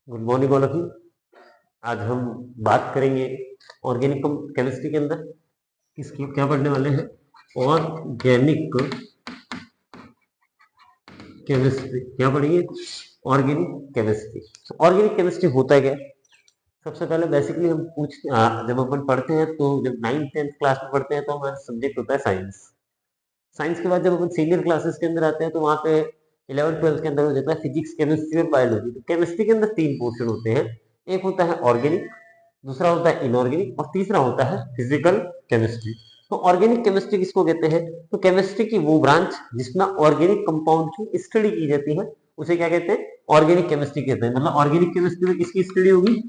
Good morning all of you. आज हम बात करेंगे ऑर्गेनिक केमिस्ट्री के अंदर किसकी क्या पढ़ने वाले हैं, ऑर्गेनिक केमिस्ट्री। क्या पढ़ेंगे? Organic chemistry. ऑर्गेनिक केमिस्ट्री होता है क्या? सबसे पहले बेसिकली हम जब अपन पढ़ते हैं तो जब 9th-10th क्लास में पढ़ते हैं तो हमारा सब्जेक्ट होता है साइंस। साइंस के बाद जब अपन सीनियर क्लासेस के अंदर आते हैं तो वहाँ पे 11th-12th के अंदर हो जाता है फिजिक्स, केमिस्ट्री और बायोलॉजी। तो केमिस्ट्री के अंदर 3 पोर्शन होते हैं। एक होता है ऑर्गेनिक, दूसरा होता है इनऑर्गेनिक और तीसरा होता है फिजिकल केमिस्ट्री। तो ऑर्गेनिक केमिस्ट्री किसको कहते हैं? तो केमिस्ट्री की वो ब्रांच जिसमें ऑर्गेनिक कंपाउंड की स्टडी की जाती है उसे क्या कहते हैं? ऑर्गेनिक केमिस्ट्री कहते हैं। मतलब ऑर्गेनिक केमिस्ट्री में किसकी स्टडी होगी?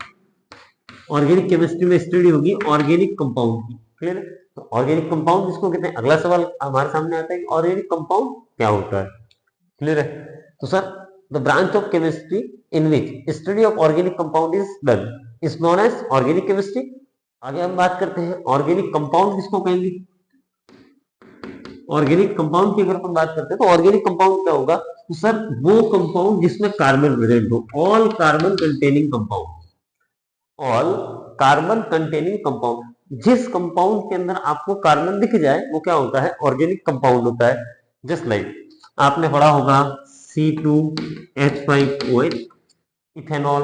ऑर्गेनिक केमिस्ट्री में स्टडी होगी ऑर्गेनिक कंपाउंड की। क्लियर है? तो ऑर्गेनिक कंपाउंड जिसको कहते हैं, अगला सवाल हमारे सामने आता है कि ऑर्गेनिक कंपाउंड क्या होता है। क्लियर है? तो sir the branch of chemistry in which study of organic compound is done is known as organic chemistry. आगे हम बात करते हैं ऑर्गेनिक कंपाउंड किसको कहेंगे। ऑर्गेनिक कंपाउंड की अगर अपन बात करते हैं तो ऑर्गेनिक कंपाउंड क्या होगा? तो सर वो कंपाउंड जिसमें कार्बन प्रेजेंट हो, all carbon containing compound. All carbon containing compound, जिस कंपाउंड के अंदर आपको कार्बन दिख जाए वो क्या होता है? ऑर्गेनिक कंपाउंड होता है। जस्ट लाइक आपने पढ़ा होगा C2H5OH, ethanol,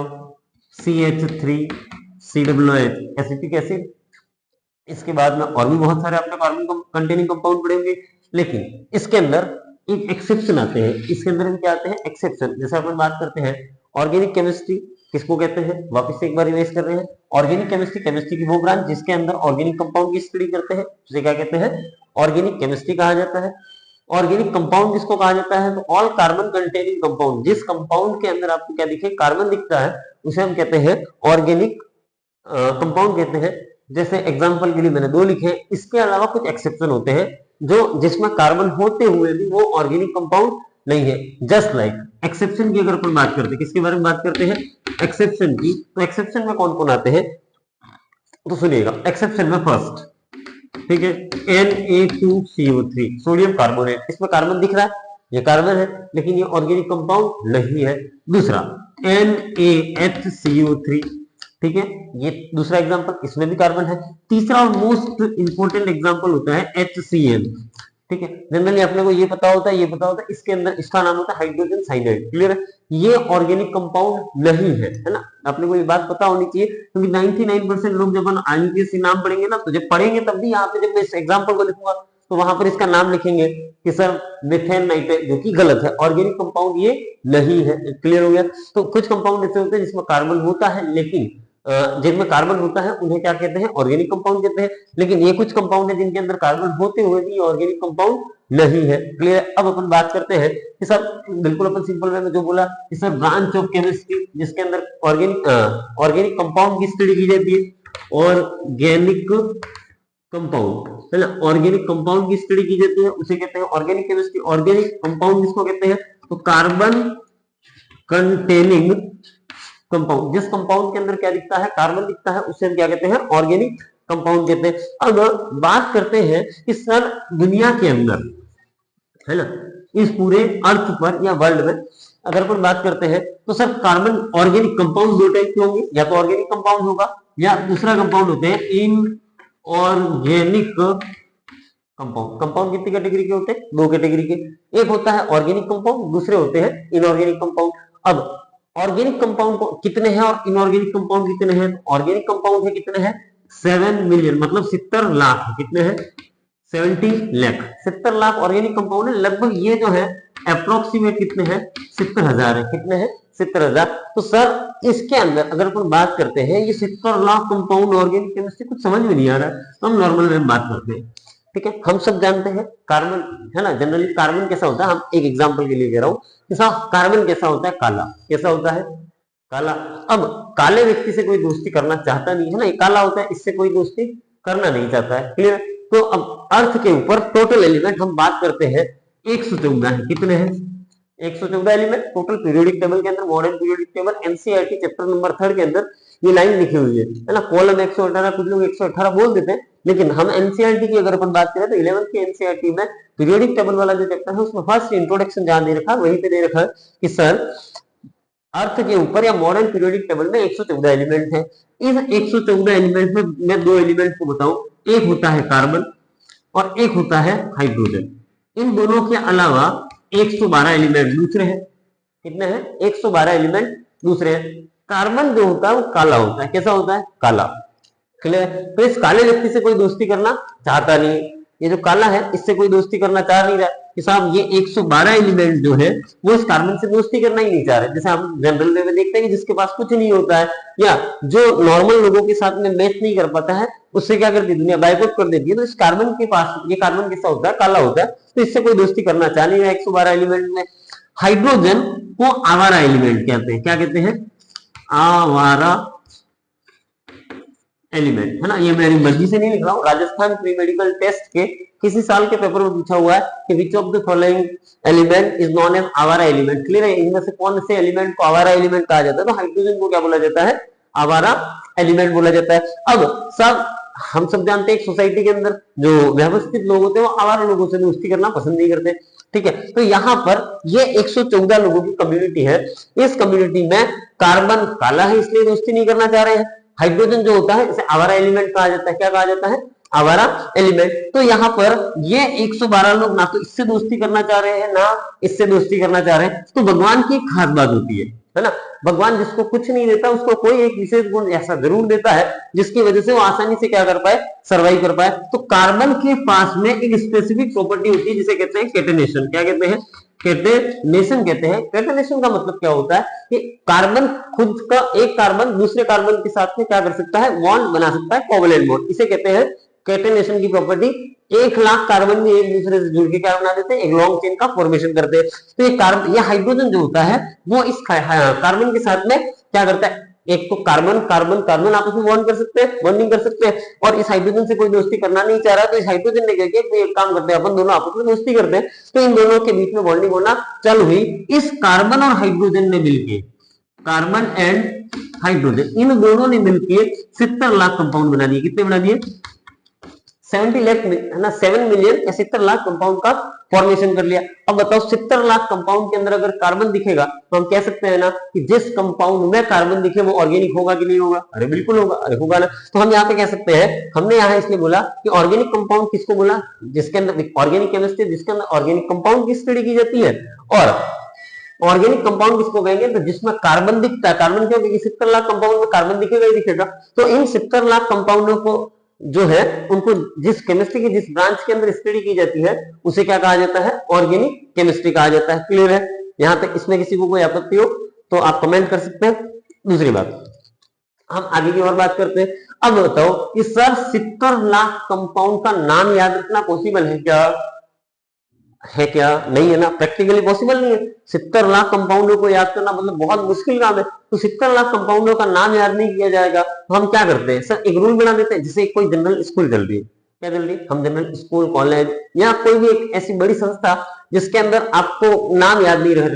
CH3COOH, acetic acid. इसके बाद में और भी बहुत सारे आपने कार्बन कंटेनिंग कंपाउंड पढ़ेंगे, लेकिन इसके अंदर एक एक्सेप्शन आते हैं। इसके अंदर क्या आते हैं? एक्सेप्शन। जैसे अपन बात करते हैं ऑर्गेनिक केमिस्ट्री किसको कहते हैं, वापस से एक बार रिवाइज कर रहे हैं। ऑर्गेनिक केमिस्ट्री, केमिस्ट्री की वो ब्रांच जिसके अंदर ऑर्गेनिक कंपाउंड की स्टडी करते हैं उसे क्या कहते हैं? ऑर्गेनिक केमिस्ट्री कहा जाता है। ऑर्गेनिक कंपाउंड किसको कहा जाता है? तो ऑल कार्बन कंटेनिंग कंपाउंड, जिस कंपाउंड के अंदर आपको क्या दिखे? कार्बन दिखता है, उसे हम कहते हैं ऑर्गेनिक कंपाउंड कहते हैं। जैसे एग्जांपल के लिए मैंने 2 लिखे, इसके अलावा कुछ एक्सेप्शन होते हैं जो जिसमें कार्बन होते हुए भी वो ऑर्गेनिक कंपाउंड नहीं है। जस्ट लाइक एक्सेप्शन की अगर अपन बात करते हैं, किसके बारे में बात करते हैं? एक्सेप्शन की। तो एक्सेप्शन में कौन कौन आते हैं? तो सुनिएगा, एक्सेप्शन में फर्स्ट, ठीक है, Na2CO3 सोडियम कार्बोनेट। इसमें कार्बन दिख रहा है, ये कार्बन है, लेकिन ये ऑर्गेनिक कंपाउंड नहीं है। दूसरा NaHCO3, ठीक है, ये दूसरा एग्जांपल, इसमें भी कार्बन है। तीसरा और मोस्ट इंपोर्टेंट एग्जांपल होता है HCl, ठीक है। जनरली अपने को ये पता होता है, इसके अंदर इसका नाम होता है हाइड्रोजन साइनाइड। क्लियर है? ये ऑर्गेनिक कंपाउंड नहीं है ना। अपने को ये बात पता होनी चाहिए, क्योंकि 99% लोग जब हम आईयूपीएसी नाम पढ़ेंगे ना, तो जब पढ़ेंगे तब भी यहाँ पे जब मैं इस एग्जांपल को लिखूंगा तो वहां पर इसका नाम लिखेंगे कि सर मिथेन नाइट्रेट, जो कि गलत है। ऑर्गेनिक कंपाउंड ये नहीं है। क्लियर हो गया? तो कुछ कंपाउंड ऐसे होते हैं जिसमें कार्बन होता है, लेकिन जिनमें कार्बन होता है उन्हें क्या कहते हैं? ऑर्गेनिक कंपाउंड कहते हैं। लेकिन ये कुछ कंपाउंड है जिनके अंदर कार्बन होते हुए भी ऑर्गेनिक कंपाउंड नहीं है। क्लियर? अब अपन बात करते हैं कि सर बिल्कुल अपन सिंपल वे में जो बोला कि सर ब्रांच ऑफ केमिस्ट्री जिसके अंदर ऑर्गेनिक कंपाउंड की स्टडी की जाती है, ऑर्गेनिक कंपाउंड, है ना, ऑर्गेनिक कंपाउंड की स्टडी की जाती है, उसे कहते हैं ऑर्गेनिक केमिस्ट्री। ऑर्गेनिक कंपाउंड किसको कहते हैं? तो कार्बन कंटेनिंग कंपाउंड, जिस कंपाउंड के अंदर क्या दिखता है? कार्बन दिखता है, उसे हम क्या कहते हैं? ऑर्गेनिक कंपाउंड कहते हैं। अब बात करते हैं कि सर दुनिया के अंदर, है ना, इस पूरे अर्थ पर या वर्ल्ड में अगर अपन बात करते हैं तो sir carbon organic compound 2 type के होंगे, या तो ऑर्गेनिक कंपाउंड होगा या दूसरा कंपाउंड होते हैं इनऑर्गेनिक कंपाउंड। कंपाउंड कितनी कैटेगरी के होते हैं? 2 कैटेगरी के। एक होता है ऑर्गेनिक कंपाउंड, दूसरे होते हैं इनऑर्गेनिक कंपाउंड। अब ऑर्गेनिक कंपाउंड कितने हैं और इनऑर्गेनिक कंपाउंड कितने हैं? ऑर्गेनिक कंपाउंड है कितने हैं? 7 मिलियन, मतलब 70 लाख। कितने हैं? 70 लाख। 70 लाख ऑर्गेनिक कंपाउंड है। लगभग ये जो है अप्रोक्सीमेट कितने हैं? 70,000 है। कितने हैं? 70,000। तो सर इसके अंदर अगर अपन बात करते हैं, ये 70 लाख कंपाउंड ऑर्गेनिक केमिस्ट्री कुछ समझ में नहीं आ रहा है, तो हम नॉर्मल में बात करते हैं। ठीक है, हम सब जानते हैं कार्बन, है ना, जनरली कार्बन कैसा होता है, हम एक एग्जांपल के लिए कह रहा हूं कि कार्बन कैसा होता है? काला। कैसा होता है? काला। अब काले व्यक्ति से कोई दोस्ती करना चाहता नहीं है ना, ये काला होता है, इससे कोई दोस्ती करना नहीं चाहता है। क्लियर? तो अब अर्थ के ऊपर टोटल एलिमेंट हम बात करते हैं 114 है। कितने हैं? 114 एलिमेंट टोटल पीरियोडिक टेबल के अंदर। Modern periodic table NCERT chapter number 3 के अंदर ये लाइन लिखी हुई है ना। कॉलम 118, कुछ लोग 118 बोल देते हैं, लेकिन हम एनसीईआरटी की अगर अपन बात करें तो 11th की एनसीईआरटी में पीरियोडिक टेबल वाला जो चैप्टर है उसमें फर्स्ट इंट्रोडक्शन जहां दे रखा है वहीं पे दे रखा है कि सर अर्थ के ऊपर या मॉडर्न पीरियोडिक टेबल में 114 एलिमेंट है। इस 114 एलिमेंट में मैं दो एलिमेंट को बताऊं, एक होता है कार्बन और एक होता है हाइड्रोजन। इन दोनों के अलावा 112 एलिमेंट दूसरे हैं। कितने हैं? 112 एलिमेंट दूसरे हैं। कार्बन जो होता है वो काला होता है। कैसा होता है? काला। क्लियर? तो इस काले व्यक्ति से कोई दोस्ती करना चाहता नहीं। ये जो काला है इससे कोई दोस्ती करना चाह नहीं रहा कि साहब ये 112 एलिमेंट जो है वो इस कार्बन से दोस्ती करना ही नहीं चाह रहे। जैसे हम जनरल वे में देखते हैं कि जिसके पास कुछ नहीं होता है या जो नॉर्मल लोगों के साथ में मैच नहीं कर पाता है उससे क्या करती है दुनिया? बाइकआउट कर देती है। तो इस कार्बन के पास ये कार्बन कैसा होता है? काला होता है। तो इससे कोई दोस्ती करना चाह नहीं रहा 112 एलिमेंट में। हाइड्रोजन को आवारा एलिमेंट कहते हैं। क्या कहते हैं? आवारा एलिमेंट, है ना। ये मेरी मर्जी से नहीं लिख रहा हूँ, राजस्थान प्री मेडिकल टेस्ट के किसी साल के पेपर में पूछा हुआ है कि which of the following element is known as आवारा एलिमेंट। क्लियर है? इनमें से कौन से एलिमेंट को आवारा एलिमेंट कहा जाता है? तो हाइड्रोजन को क्या बोला जाता है? आवारा एलिमेंट बोला जाता है। अब सब हम सब जानते हैं एक सोसाइटी के अंदर जो व्यवस्थित लोग होते हैं वो आवारा लोगों से दोस्ती करना पसंद नहीं करते। ठीक है, तो यहाँ पर ये 114 लोगों की कम्युनिटी है। इस कम्युनिटी में कार्बन काला है इसलिए दोस्ती नहीं करना चाह रहे हैं। हाइड्रोजन जो होता है इसे आवारा एलिमेंट कहा जाता है। क्या कहा जाता है? आवारा एलिमेंट। तो यहाँ पर ये 112 लोग ना तो इससे दोस्ती करना चाह रहे हैं ना इससे दोस्ती करना चाह रहे हैं। तो भगवान की एक खास बात होती है ना। भगवान जिसको कुछ नहीं देता उसको कोई एक विशेष गुण ऐसा जरूर देता है जिसकी वजह से वो आसानी से क्या कर पाए? सर्वाइव कर पाए। तो कार्बन के पास में एक स्पेसिफिक प्रॉपर्टी होती है जिसे कहते हैं केटेनेशन। क्या कहते हैं? केटेनेशन कहते हैं। केटेनेशन का मतलब क्या होता है कि कार्बन खुद का एक कार्बन दूसरे कार्बन के साथ में क्या कर सकता है? बॉन्ड बना सकता है, कोवलेंट बॉन्ड। इसे कहते हैं केटेनेशन की प्रॉपर्टी। 1,00,000 कार्बन भी एक दूसरे से जुड़ के क्या बना देते हैं? एक लॉन्ग चेन का फॉर्मेशन करते हैं। तो ये कार्बन या हाइड्रोजन जो होता है वो इस कार्बन के साथ में क्या करता है? एक तो कार्बन कार्बन कार्बन आपस में बॉन्ड कर सकते हैं, बॉन्डिंग कर सकते हैं। और इस हाइड्रोजन से कोई दोस्ती करना नहीं चाह रहा तो इस हाइड्रोजन ने क्या किया? कोई एक काम करते हैं, अपन दोनों आपस में दोस्ती करते हैं। तो इन दोनों के बीच में बॉन्डिंग होना चालू हुई। इस कार्बन और हाइड्रोजन ने मिलकर, कार्बन एंड हाइड्रोजन इन दोनों ने मिलकर 70 लाख कंपाउंड बना दिए। कितने बना दिए? 70 लाख, है ना। 7 मिलियन या 70 लाख कंपाउंड का फॉर्मेशन कर लिया। अब बताओ 70 लाख कंपाउंड के अंदर अगर कार्बन दिखेगा तो हम कह सकते हैं ना कि जिस कंपाउंड में कार्बन दिखे वो ऑर्गेनिक होगा कि नहीं होगा? अरे बिल्कुल होगा। अरे होगा ना। तो हम यहाँ पे कह सकते हैं, हमने यहाँ इसलिए बोला कि ऑर्गेनिक कंपाउंड किसको बोला? जिसके अंदर ऑर्गेनिक केमिस्ट्री, जिसके अंदर ऑर्गेनिक कंपाउंड की स्टडी की जाती है। और ऑर्गेनिक कंपाउंड किसको कहेंगे? तो जिसमें कार्बन दिखता है। कार्बन क्यों? क्योंकि 70 लाख कंपाउंड में कार्बन दिखेगा ही दिखेगा। तो इन 70 लाख कंपाउंडों को जो है उनको जिस केमिस्ट्री की जिस ब्रांच के अंदर स्टडी की जाती है उसे क्या कहा जाता है? ऑर्गेनिक केमिस्ट्री कहा जाता है। क्लियर है? यहाँ तक इसमें किसी को कोई आपत्ति हो तो आप कमेंट कर सकते हैं। दूसरी बात, हम आगे की और बात करते हैं। अब बताओ कि सर 70 लाख कंपाउंड का नाम याद रखना पॉसिबल है क्या? है क्या? नहीं है ना। प्रैक्टिकली पॉसिबल नहीं है। 70 लाख कंपाउंडों को याद करना मतलब बहुत मुश्किल काम है। तो 70 लाख कंपाउंडों का नाम याद नहीं किया जाएगा तो हम क्या करते हैं? सर एक रूल बना देते हैं। जैसे कोई जनरल स्कूल चल रही है, क्या चल रही है? हम जनरल स्कूल, कॉलेज या कोई भी एक ऐसी बड़ी संस्था जिसके अंदर आपको नाम याद नहीं रह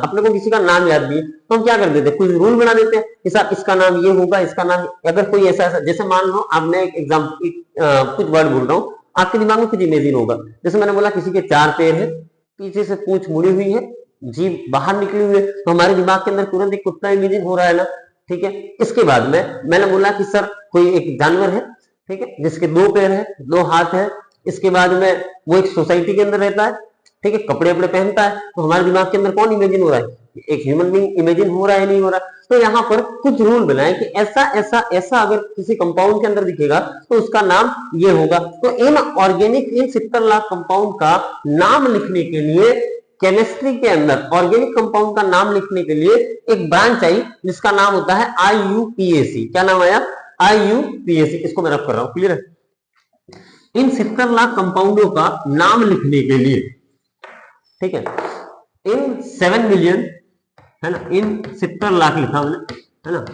अपने को किसी का नाम याद नहीं है तो हम क्या कर देते हैं? कुछ रूल बना देते हैं कि सर इसका नाम ये होगा, इसका नाम। अगर कोई ऐसा जैसे मान लो आपने एक एग्जाम्पल कुछ वर्ड बोल रहा हूँ, आपके दिमाग में कुछ इमेजिन होगा। जैसे मैंने बोला किसी के 4 पैर है, पीछे से पूंछ मुड़ी हुई है, जीभ बाहर निकली हुई है, तो हमारे दिमाग के अंदर तुरंत एक कुत्ता इमेजिन हो रहा है ना। ठीक है। इसके बाद में मैंने बोला कि सर कोई एक जानवर है, ठीक है, जिसके 2 पैर है, 2 हाथ है। इसके बाद में वो एक सोसाइटी के अंदर रहता है, ठीक है, कपड़े वपड़े पहनता है। तो हमारे दिमाग के अंदर कौन इमेजिन हो रहा है? एक ह्यूमन बीइंग इमेजिन हो रहा है नहीं हो रहा? तो यहाँ पर कुछ रूल बनाए कि ऐसा ऐसा ऐसा अगर किसी कंपाउंड के अंदर दिखेगा तो उसका नाम ये होगा। तो in organic in 70 lakh compound का नाम लिखने के लिए केमिस्ट्री के अंदर ऑर्गेनिक कंपाउंड का नाम लिखने के लिए एक ब्रांच आई जिसका नाम होता है IUPAC। क्या नाम आया? IUPAC। इसको मैं रख कर रहा हूं। क्लियर है? इन 70 लाख कंपाउंडों का नाम लिखने के लिए, ठीक है, इन 7 मिलियन, है ना, इन 70 लाख लिखा हमने, है ना,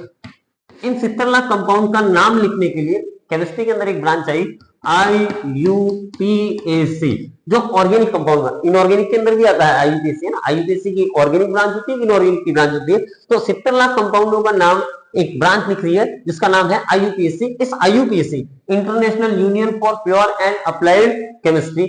इन 70 लाख कंपाउंड का नाम लिखने के लिए केमिस्ट्री के अंदर एक ब्रांच आई IUPAC, जो ऑर्गेनिक कंपाउंड, इनऑर्गेनिक के अंदर भी आता है IUPAC, है ना। IUPAC की ऑर्गेनिक ब्रांच होती है, इनऑर्गेनिक की ब्रांच होती है। तो 70 लाख कंपाउंडों का नाम एक ब्रांच निकली है जिसका नाम है IUPAC। इस IUPAC international union for pure and applied chemistry,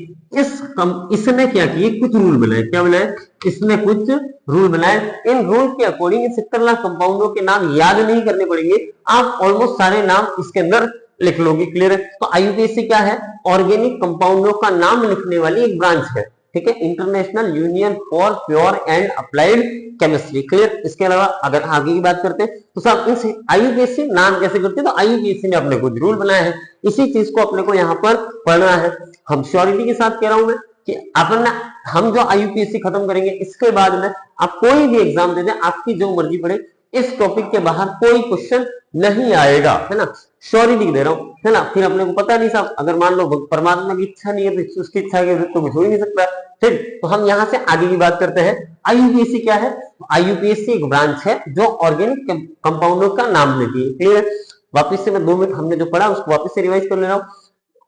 इसने क्या किए, कुछ रूल बनाए। क्या बनाए? इसने कुछ रूल बनाए। इन रूल के अकॉर्डिंग 70 लाख कंपाउंडों के नाम याद नहीं करने पड़ेंगे, आप ऑलमोस्ट सारे नाम इसके अंदर लिख लोगे। क्लियर है? तो IUPAC क्या है? ऑर्गेनिक कंपाउंडों का नाम लिखने वाली एक ब्रांच है। ठीक है, international union for pure and applied chemistry. Clear? इसके अलावा अगर आगे की बात करते हैं तो सब इस IUPAC नाम कैसे करते हैं, तो IUPAC ने अपने कुछ रूल बनाए हैं, इसी चीज को अपने को यहाँ पर पढ़ना है। हम श्योरिटी के साथ कह रहा हूं मैं कि अपन हम जो IUPAC खत्म करेंगे इसके बाद में आप कोई भी एग्जाम दे दें, आपकी जो मर्जी पड़े, इस टॉपिक के बाहर कोई क्वेश्चन नहीं आएगा, है ना, श्योरिटी दे रहा हूं, है ना। फिर अपने को पता नहीं साहब, अगर मान लो परमात्मा की इच्छा नहीं है तो उसकी इच्छा के विरुद्ध तो कुछ हो ही नहीं सकता। ठीक, तो हम यहाँ से आगे की बात करते हैं। IUPAC क्या है? IUPAC एक ब्रांच है जो ऑर्गेनिक कंपाउंडों का नाम लेती है। क्लियर? वापिस से मैं 2 मिनट हमने जो पढ़ा उसको वापस से रिवाइज कर ले रहा हूँ।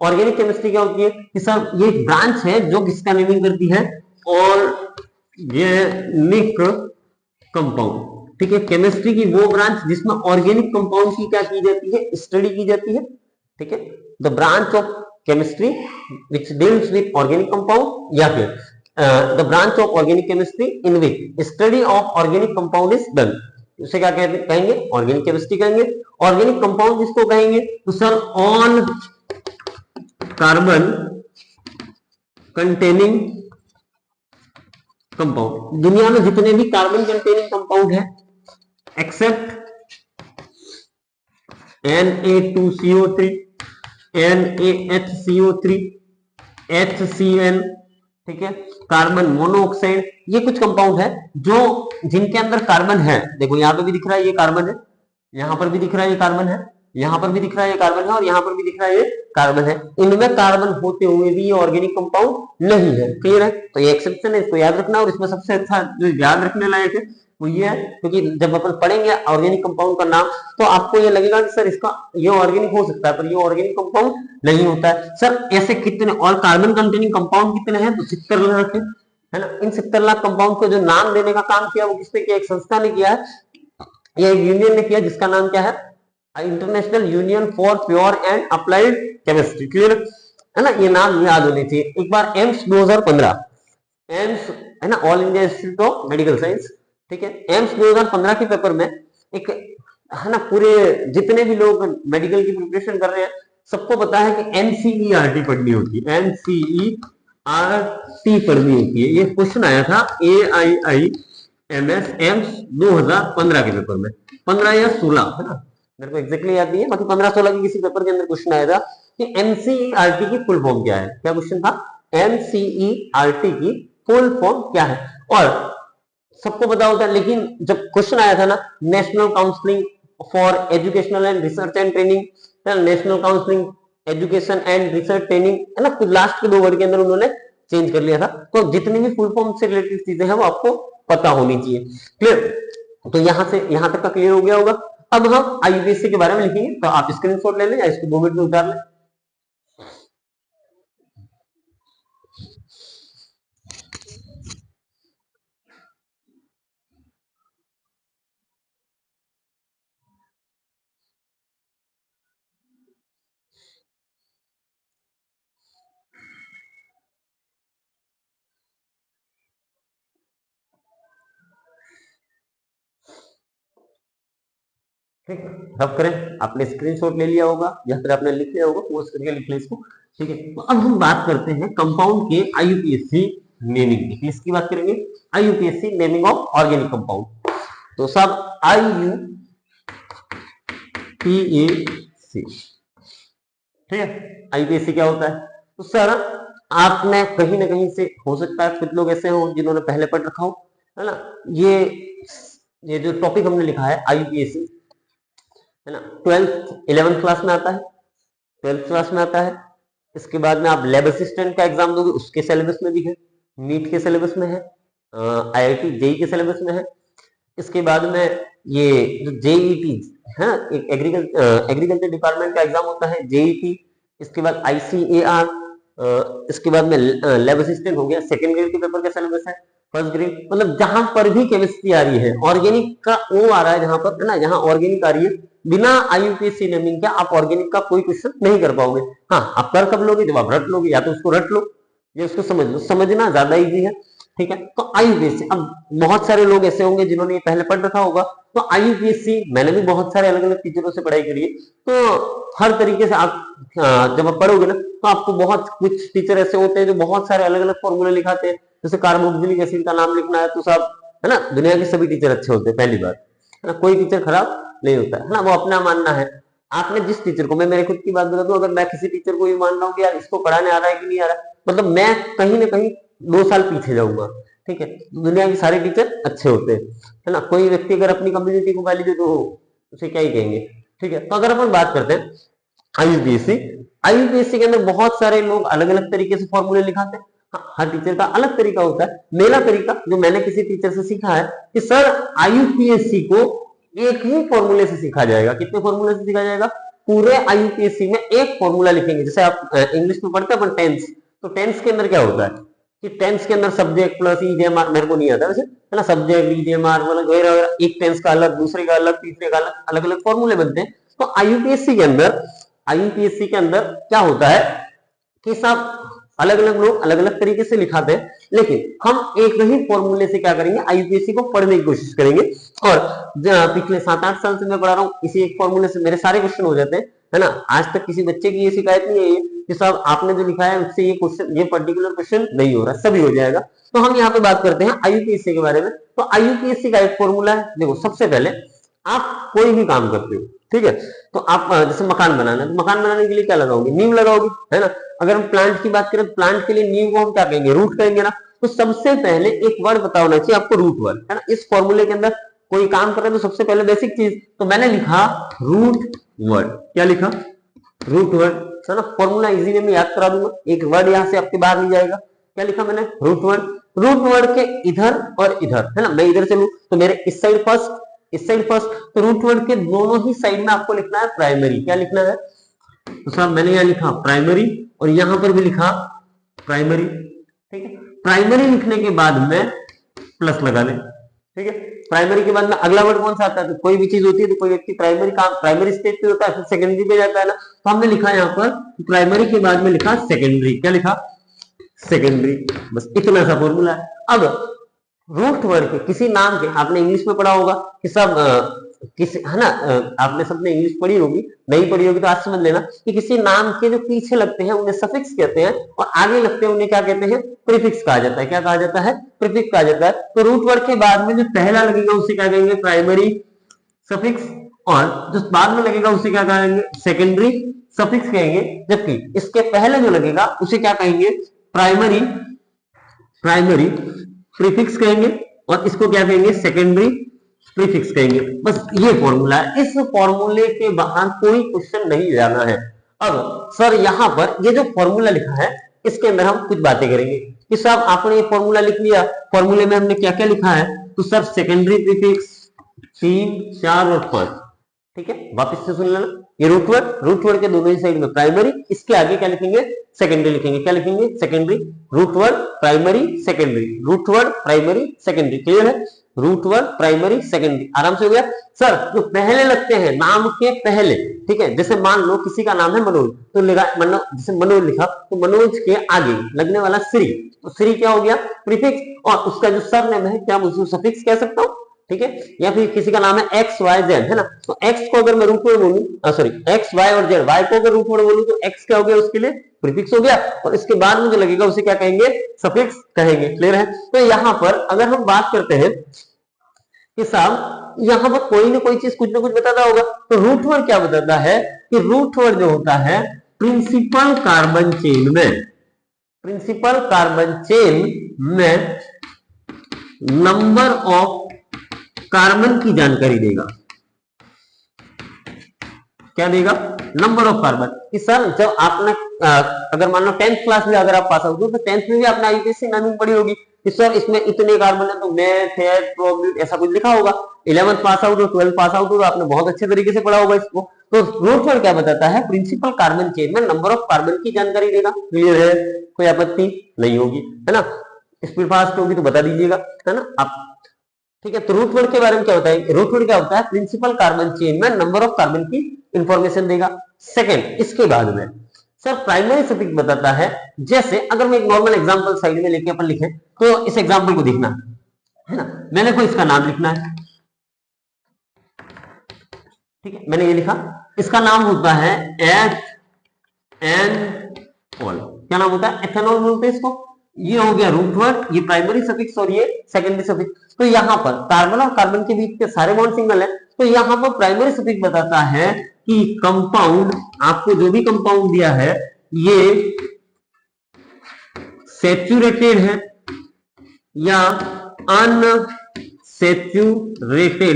ऑर्गेनिक केमिस्ट्री क्या होती है कि सर ये एक ब्रांच है जो किसका नेमिंग करती है, ऑर्गेनिक कंपाउंड। ठीक है, केमिस्ट्री की वो ब्रांच जिसमें ऑर्गेनिक कंपाउंड की क्या की जाती है, स्टडी की जाती है। ठीक है, the branch of chemistry which deals with organic compound, या फिर the branch of organic chemistry in which study of organic compound is done. उसे क्या कहेंगे? ऑर्गेनिक केमिस्ट्री कहेंगे। ऑर्गेनिक कंपाउंड जिसको कहेंगे तो sir on carbon containing compound. दुनिया में जितने भी कार्बन कंटेनिंग कंपाउंड है एक्सेप्ट Na2CO3, NaHCO3, HCN, ठीक है, कार्बन मोनोऑक्साइड, ये कुछ कंपाउंड है जो जिनके अंदर कार्बन है। देखो यहाँ पे भी दिख रहा है ये कार्बन है, यहाँ पर भी दिख रहा है ये कार्बन है, यहाँ पर भी दिख रहा है ये कार्बन है, और यहाँ पर भी दिख रहा है ये कार्बन है। इनमें कार्बन होते हुए भी ये ऑर्गेनिक कंपाउंड नहीं है। क्लियर है? तो ये एक्सेप्शन है, इसको याद रखना। और इसमें सबसे अच्छा जो याद रखने लायक है वो ये है, क्योंकि जब अपन पढ़ेंगे ऑर्गेनिक कंपाउंड का नाम तो आपको ये लगेगा कि सर इसका ये ऑर्गेनिक हो सकता है, पर ये ऑर्गेनिक कंपाउंड नहीं होता है। सर ऐसे कितने और कार्बन कंटेनिंग कंपाउंड कितने हैं? तो 70 लाख है ना। इन 70 लाख कंपाउंड को जो नाम देने का काम किया वो किसने किया? एक संस्था ने किया है, ये यूनियन ने किया, जिसका नाम क्या है? International union for pure and applied chemistry. Clear है ना? ये नाम याद होने चाहिए। एक बार एम्स 2015, एम्स है ना, all India institute of medical science, ठीक है, एम्स 2015 के पेपर में एक है ना, पूरे जितने भी लोग मेडिकल की प्रिपरेशन कर रहे हैं सबको पता है कि NCERT पढ़नी होती है, NCERT पढ़नी होती है। ये क्वेश्चन आया था AIIMS एम्स 2015 के पेपर में, 15 या 16 है ना, मेरे को एग्जैक्टली याद नहीं है, बाकी 15-16 के किसी पेपर के अंदर क्वेश्चन आया था कि NCERT की फुल फॉर्म क्या है। क्या क्वेश्चन था? NCERT की फुल फॉर्म क्या है? और सबको पता होता है, लेकिन जब क्वेश्चन आया था ना, national counselling for educational and research and training, national counselling education and research training, है ना, कुछ लास्ट के 2 वर्ड के अंदर उन्होंने चेंज कर लिया था। तो जितनी भी फुल फॉर्म से रिलेटेड चीजें हैं वो आपको पता होनी चाहिए। क्लियर? तो यहां से यहां तक का क्लियर हो गया होगा। अब हम IUPAC के बारे में लिखेंगे, तो आप स्क्रीनशॉट ले लें या इसको 2 मिनट में उतार लें। ठीक है, रब करें आपने स्क्रीनशॉट ले लिया होगा या फिर आपने लिख लिया होगा, पोस्ट करके लिख लें इसको। ठीक है, तो अब हम बात करते हैं कंपाउंड के IUPAC नेमिंग की। इसकी बात करेंगे IUPAC naming of organic compound. तो सब IUPAC, ठीक है, IUPAC क्या होता है? तो सर आपने कहीं ना कहीं से, हो सकता है कुछ लोग ऐसे हो जिन्होंने पहले पढ़ रखा हो, है ना, ये जो टॉपिक हमने लिखा है IUPAC, है ना, 12th 11th क्लास में आता है, 12th क्लास में आता है। इसके बाद में आप लैब असिस्टेंट का एग्जाम दोगे, उसके सिलेबस में भी है, नीट के सिलेबस में है, IIT JEE के सिलेबस में है। इसके बाद में ये जो JET है, एक एग्रीकल्चर डिपार्टमेंट का एग्जाम होता है JET। इसके बाद ICAR, इसके बाद में लैब असिस्टेंट हो गया, सेकेंड ग्रेड के पेपर का सिलेबस है। फर्स्ट ग्रेड मतलब जहां पर भी केमिस्ट्री आ रही है, ऑर्गेनिक का वो आ रहा है जहां पर, है ना, जहां ऑर्गेनिक आ रही है, बिना आईयूपीएससी नेमिंग के आप ऑर्गेनिक का कोई क्वेश्चन नहीं कर पाओगे। हाँ, आप कर कब लोगे, जब आप रट लोगे, या तो उसको रट लो या उसको समझ लो, समझना ज्यादा इजी है। ठीक है, तो आईयूपीएससी, अब बहुत सारे लोग ऐसे होंगे जिन्होंने ये पहले पढ़ रखा होगा, तो आईयूपीएससी मैंने भी बहुत सारे अलग अलग टीचरों से पढ़ाई करी है, तो हर तरीके से आप जब आप पढ़ोगे ना, तो आपको बहुत कुछ टीचर ऐसे होते हैं जो बहुत सारे अलग अलग फॉर्मूले लिखाते हैं, जैसे कार्बोक्सिलिक एसिड का नाम लिखना है तो सब, है ना, दुनिया के सभी टीचर अच्छे होते हैं, पहली बात, है ना, कोई टीचर खराब नहीं होता है ना, वो अपना मानना है। आपने जिस टीचर को, मैं मेरे खुद की बात बता दूं, अगर मैं किसी टीचर को ये मान रहा हूँ कि यार इसको पढ़ाने आ रहा है कि नहीं आ रहा है, मतलब मैं कहीं ना कहीं 2 साल पीछे जाऊंगा। ठीक है, दुनिया के सारे टीचर अच्छे होते हैं, है ना, कोई व्यक्ति अगर अपनी कम्युनिटी को गाली दे तो उसे क्या ही कहेंगे। ठीक है, तो अगर अपन बात करते हैं आईयूपीएससी, आईयूपीएससी के अंदर बहुत सारे लोग अलग अलग तरीके से फॉर्मूले लिखाते हैं। हाँ, हर टीचर का अलग तरीका होता है। मेरा तरीका जो मैंने किसी टीचर से सीखा है कि सर आईयूपीएससी को एक ही फॉर्मूले से सीखा जाएगा। कितने फॉर्मूले से सीखा जाएगा? पूरे आईयूपीएससी में एक फॉर्मूला लिखेंगे। जैसे आप इंग्लिश में पढ़ते हैं अपन टेंस, तो टेंस के अंदर क्या होता है कि टेंस के अंदर सब्जेक्ट प्लस ईजेएमआर, मेरे को नहीं आता वैसे, है ना, सब्जेक्ट ईजेएमआर वगैरह, एक टेंस का अलग, दूसरे का अलग, तीसरे का अलग, अलग अलग फॉर्मूले बनते हैं। तो आईयूपीएससी के अंदर क्या होता है कि सब अलग अलग लोग अलग अलग तरीके से लिखाते हैं, लेकिन हम एक ही फॉर्मूले से क्या करेंगे, आईयूपीएससी को पढ़ने की कोशिश करेंगे। और पिछले 7-8 साल से मैं पढ़ा रहा हूँ, इसी एक फॉर्मूले से मेरे सारे क्वेश्चन हो जाते हैं, है ना। आज तक किसी बच्चे की ये शिकायत नहीं है कि साहब आपने जो लिखा है उससे ये क्वेश्चन, ये पर्टिकुलर क्वेश्चन नहीं हो रहा, सभी हो जाएगा। तो हम यहाँ पे बात करते हैं आईयूपीएससी के बारे में। तो आईयूपीएससी का एक फॉर्मूला है, देखो सबसे पहले आप कोई भी काम करते हो, ठीक है, तो आप जैसे मकान बनाना है, तो मकान बनाने के लिए क्या लगाओगे, नींव लगाओगे, है ना। अगर हम प्लांट की बात करें, प्लांट के लिए नींव को हम क्या कहेंगे, रूट कहेंगे ना। तो सबसे पहले एक वर्ड पता होना चाहिए आपको, रूट वर्ड, है ना। इस फॉर्मूले के अंदर कोई काम कर रहे हैं तो सबसे पहले बेसिक चीज, तो मैंने लिखा रूट वर्ड। क्या लिखा? रूट वर्ड, है ना। फॉर्मूला इजी वे में याद करा दूंगा, एक वर्ड यहां से आपके बाहर नहीं जाएगा। क्या लिखा मैंने? Root word. रूट वर्ड के इधर और इधर, है ना, मैं इधर से लूं तो मेरे इस साइड फर्स्ट, इस साइड फर्स्ट, तो रूट वर्ड के दोनों ही साइड में आपको लिखना है प्राइमरी। क्या लिखना है? तो साहब मैंने यहाँ लिखा प्राइमरी और यहां पर भी लिखा प्राइमरी, ठीक है। प्राइमरी लिखने के बाद में प्लस लगा ले, ठीक है। प्राइमरी के बाद में अगला वर्ड कौन सा आता है? तो कोई भी चीज होती है तो कोई व्यक्ति प्राइमरी काम, प्राइमरी स्टेज पे होता है, फिर सेकेंडरी पे जाता है ना। तो हमने लिखा यहाँ पर प्राइमरी के बाद में लिखा सेकेंडरी। क्या लिखा? सेकेंडरी। बस इतना सा फॉर्मूला है। अब रूट वर्ड के किसी नाम के, आपने इंग्लिश में पढ़ा होगा कि सब किसी, है ना, आपने सबने इंग्लिश पढ़ी होगी, नहीं पढ़ी होगी तो आज समझ लेना कि किसी नाम के जो पीछे लगते हैं उन्हें सफिक्स कहते हैं, और आगे लगते हैं उन्हें क्या कहते हैं? प्रीफिक्स कहा जाता है। क्या कहा जाता है? प्रीफिक्स कहा जाता है। तो रूट वर्ड के बाद में जो पहला लगेगा उसे क्या कहेंगे? प्राइमरी सफिक्स, और जो बाद में लगेगा उसे क्या कहेंगे? सेकेंडरी सफिक्स कहेंगे। जबकि इसके पहले जो लगेगा उसे क्या कहेंगे? प्राइमरी, प्राइमरी प्रीफिक्स कहेंगे, और इसको क्या कहेंगे? सेकेंडरी प्रीफिक्स कहेंगे। बस ये फॉर्मूला है। इस फॉर्मूले के बाहर कोई क्वेश्चन नहीं जाना है। अब सर यहाँ पर ये जो फॉर्मूला लिखा है इसके अंदर हम कुछ बातें करेंगे कि साहब आपने ये फॉर्मूला लिख लिया, फॉर्मूले में हमने क्या क्या लिखा है? तो सर सेकेंडरी प्रीफिक्स 3, 4 और 5, ठीक है। वापस से सुन लेना, ये रूट वर्ड के दोनों ही साइड में प्राइमरी, इसके आगे क्या लिखेंगे? सेकेंडरी लिखेंगे। क्या लिखेंगे? Secondary. Root word primary secondary, root word primary secondary. Clear है? रूट वर्ड प्राइमरी सेकेंडरी, आराम से हो गया। सर जो पहले लगते हैं नाम के पहले, ठीक है, जैसे मान लो किसी का नाम है मनोज, तो जैसे मनोज लिखा तो मनोज के आगे लगने वाला श्री, तो श्री क्या हो गया? प्रीफिक्स। और उसका जो सरनेम है क्या मैं उसको सफिक्स कह सकता हूँ, ठीक है। या फिर किसी का नाम है एक्स वाई जेड, है ना, तो एक्स को अगर मैं रूट वर्ड बोलूं, सॉरी एक्स वाई और जेड, वाई को अगर रूट वर्ड बोलूं तो एक्स क्या हो गया? उसके लिए प्रीफिक्स हो गया, और इसके बाद में जो लगेगा उसे क्या कहेंगे? सफिक्स कहेंगे। क्लियर है? तो यहां पर अगर हम बात करते हैं कि साहब यहां पर कोई ना कोई चीज कुछ ना कुछ बताता होगा, तो रूट वर्ड क्या बताता है कि रूट वर्ड जो होता है प्रिंसिपल कार्बन चेन में, प्रिंसिपल कार्बन चेन में नंबर ऑफ कार्बन की जानकारी देगा। क्या देगा? Number of carbon. कि सर जब आपने अगर मान लो 10th क्लास में अगर आप पास आउट हो तो 10th में भी आपने आईयूपीएससी नामिंग पढ़ी होगी कि सर इसमें इतने कार्बन है, तो मैथ है, प्रोबेबिलिटी, ऐसा कुछ लिखा होगा। 11th पास आउट हो, 12th पास आउट हो तो आपने बहुत अच्छे तरीके से पढ़ा होगा इसको। तो रूट वर्ड क्या बताता है? प्रिंसिपल कार्बन चेन में नंबर ऑफ कार्बन की जानकारी देगा। क्लियर है? कोई आपत्ति नहीं होगी, है ना। स्पीड फास्ट होगी तो बता दीजिएगा, है ना आप। ठीक है, तो रूट वर्ड के बारे में क्या होता है, रूट वर्ड क्या होता है, प्रिंसिपल कार्बन चेन में नंबर ऑफ कार्बन की इंफॉर्मेशन देगा। सेकंड, इसके बाद में सर प्राइमरी सफिक्स बताता है। जैसे अगर मैं एक नॉर्मल एग्जांपल साइड में लेके अपन लिखे तो इस एग्जांपल को देखना है ना, मैंने कोई इसका नाम लिखना है, ठीक है, मैंने ये लिखा, इसका नाम होता है एथेनॉल। क्या नाम होता है, एथेनॉल बोलते हैं इसको। ये हो गया रूट वर्ड, ये प्राइमरी सफिक्स और ये सेकेंडरी सफिक्स। तो यहाँ पर कार्बन और कार्बन के बीच के सारे बॉन्ड सिंगल है, तो यहाँ पर प्राइमरी सफिक्स बताता है कि कंपाउंड, आपको जो भी कंपाउंड दिया है ये सैचुरेटेड है या अनसैचुरेटेड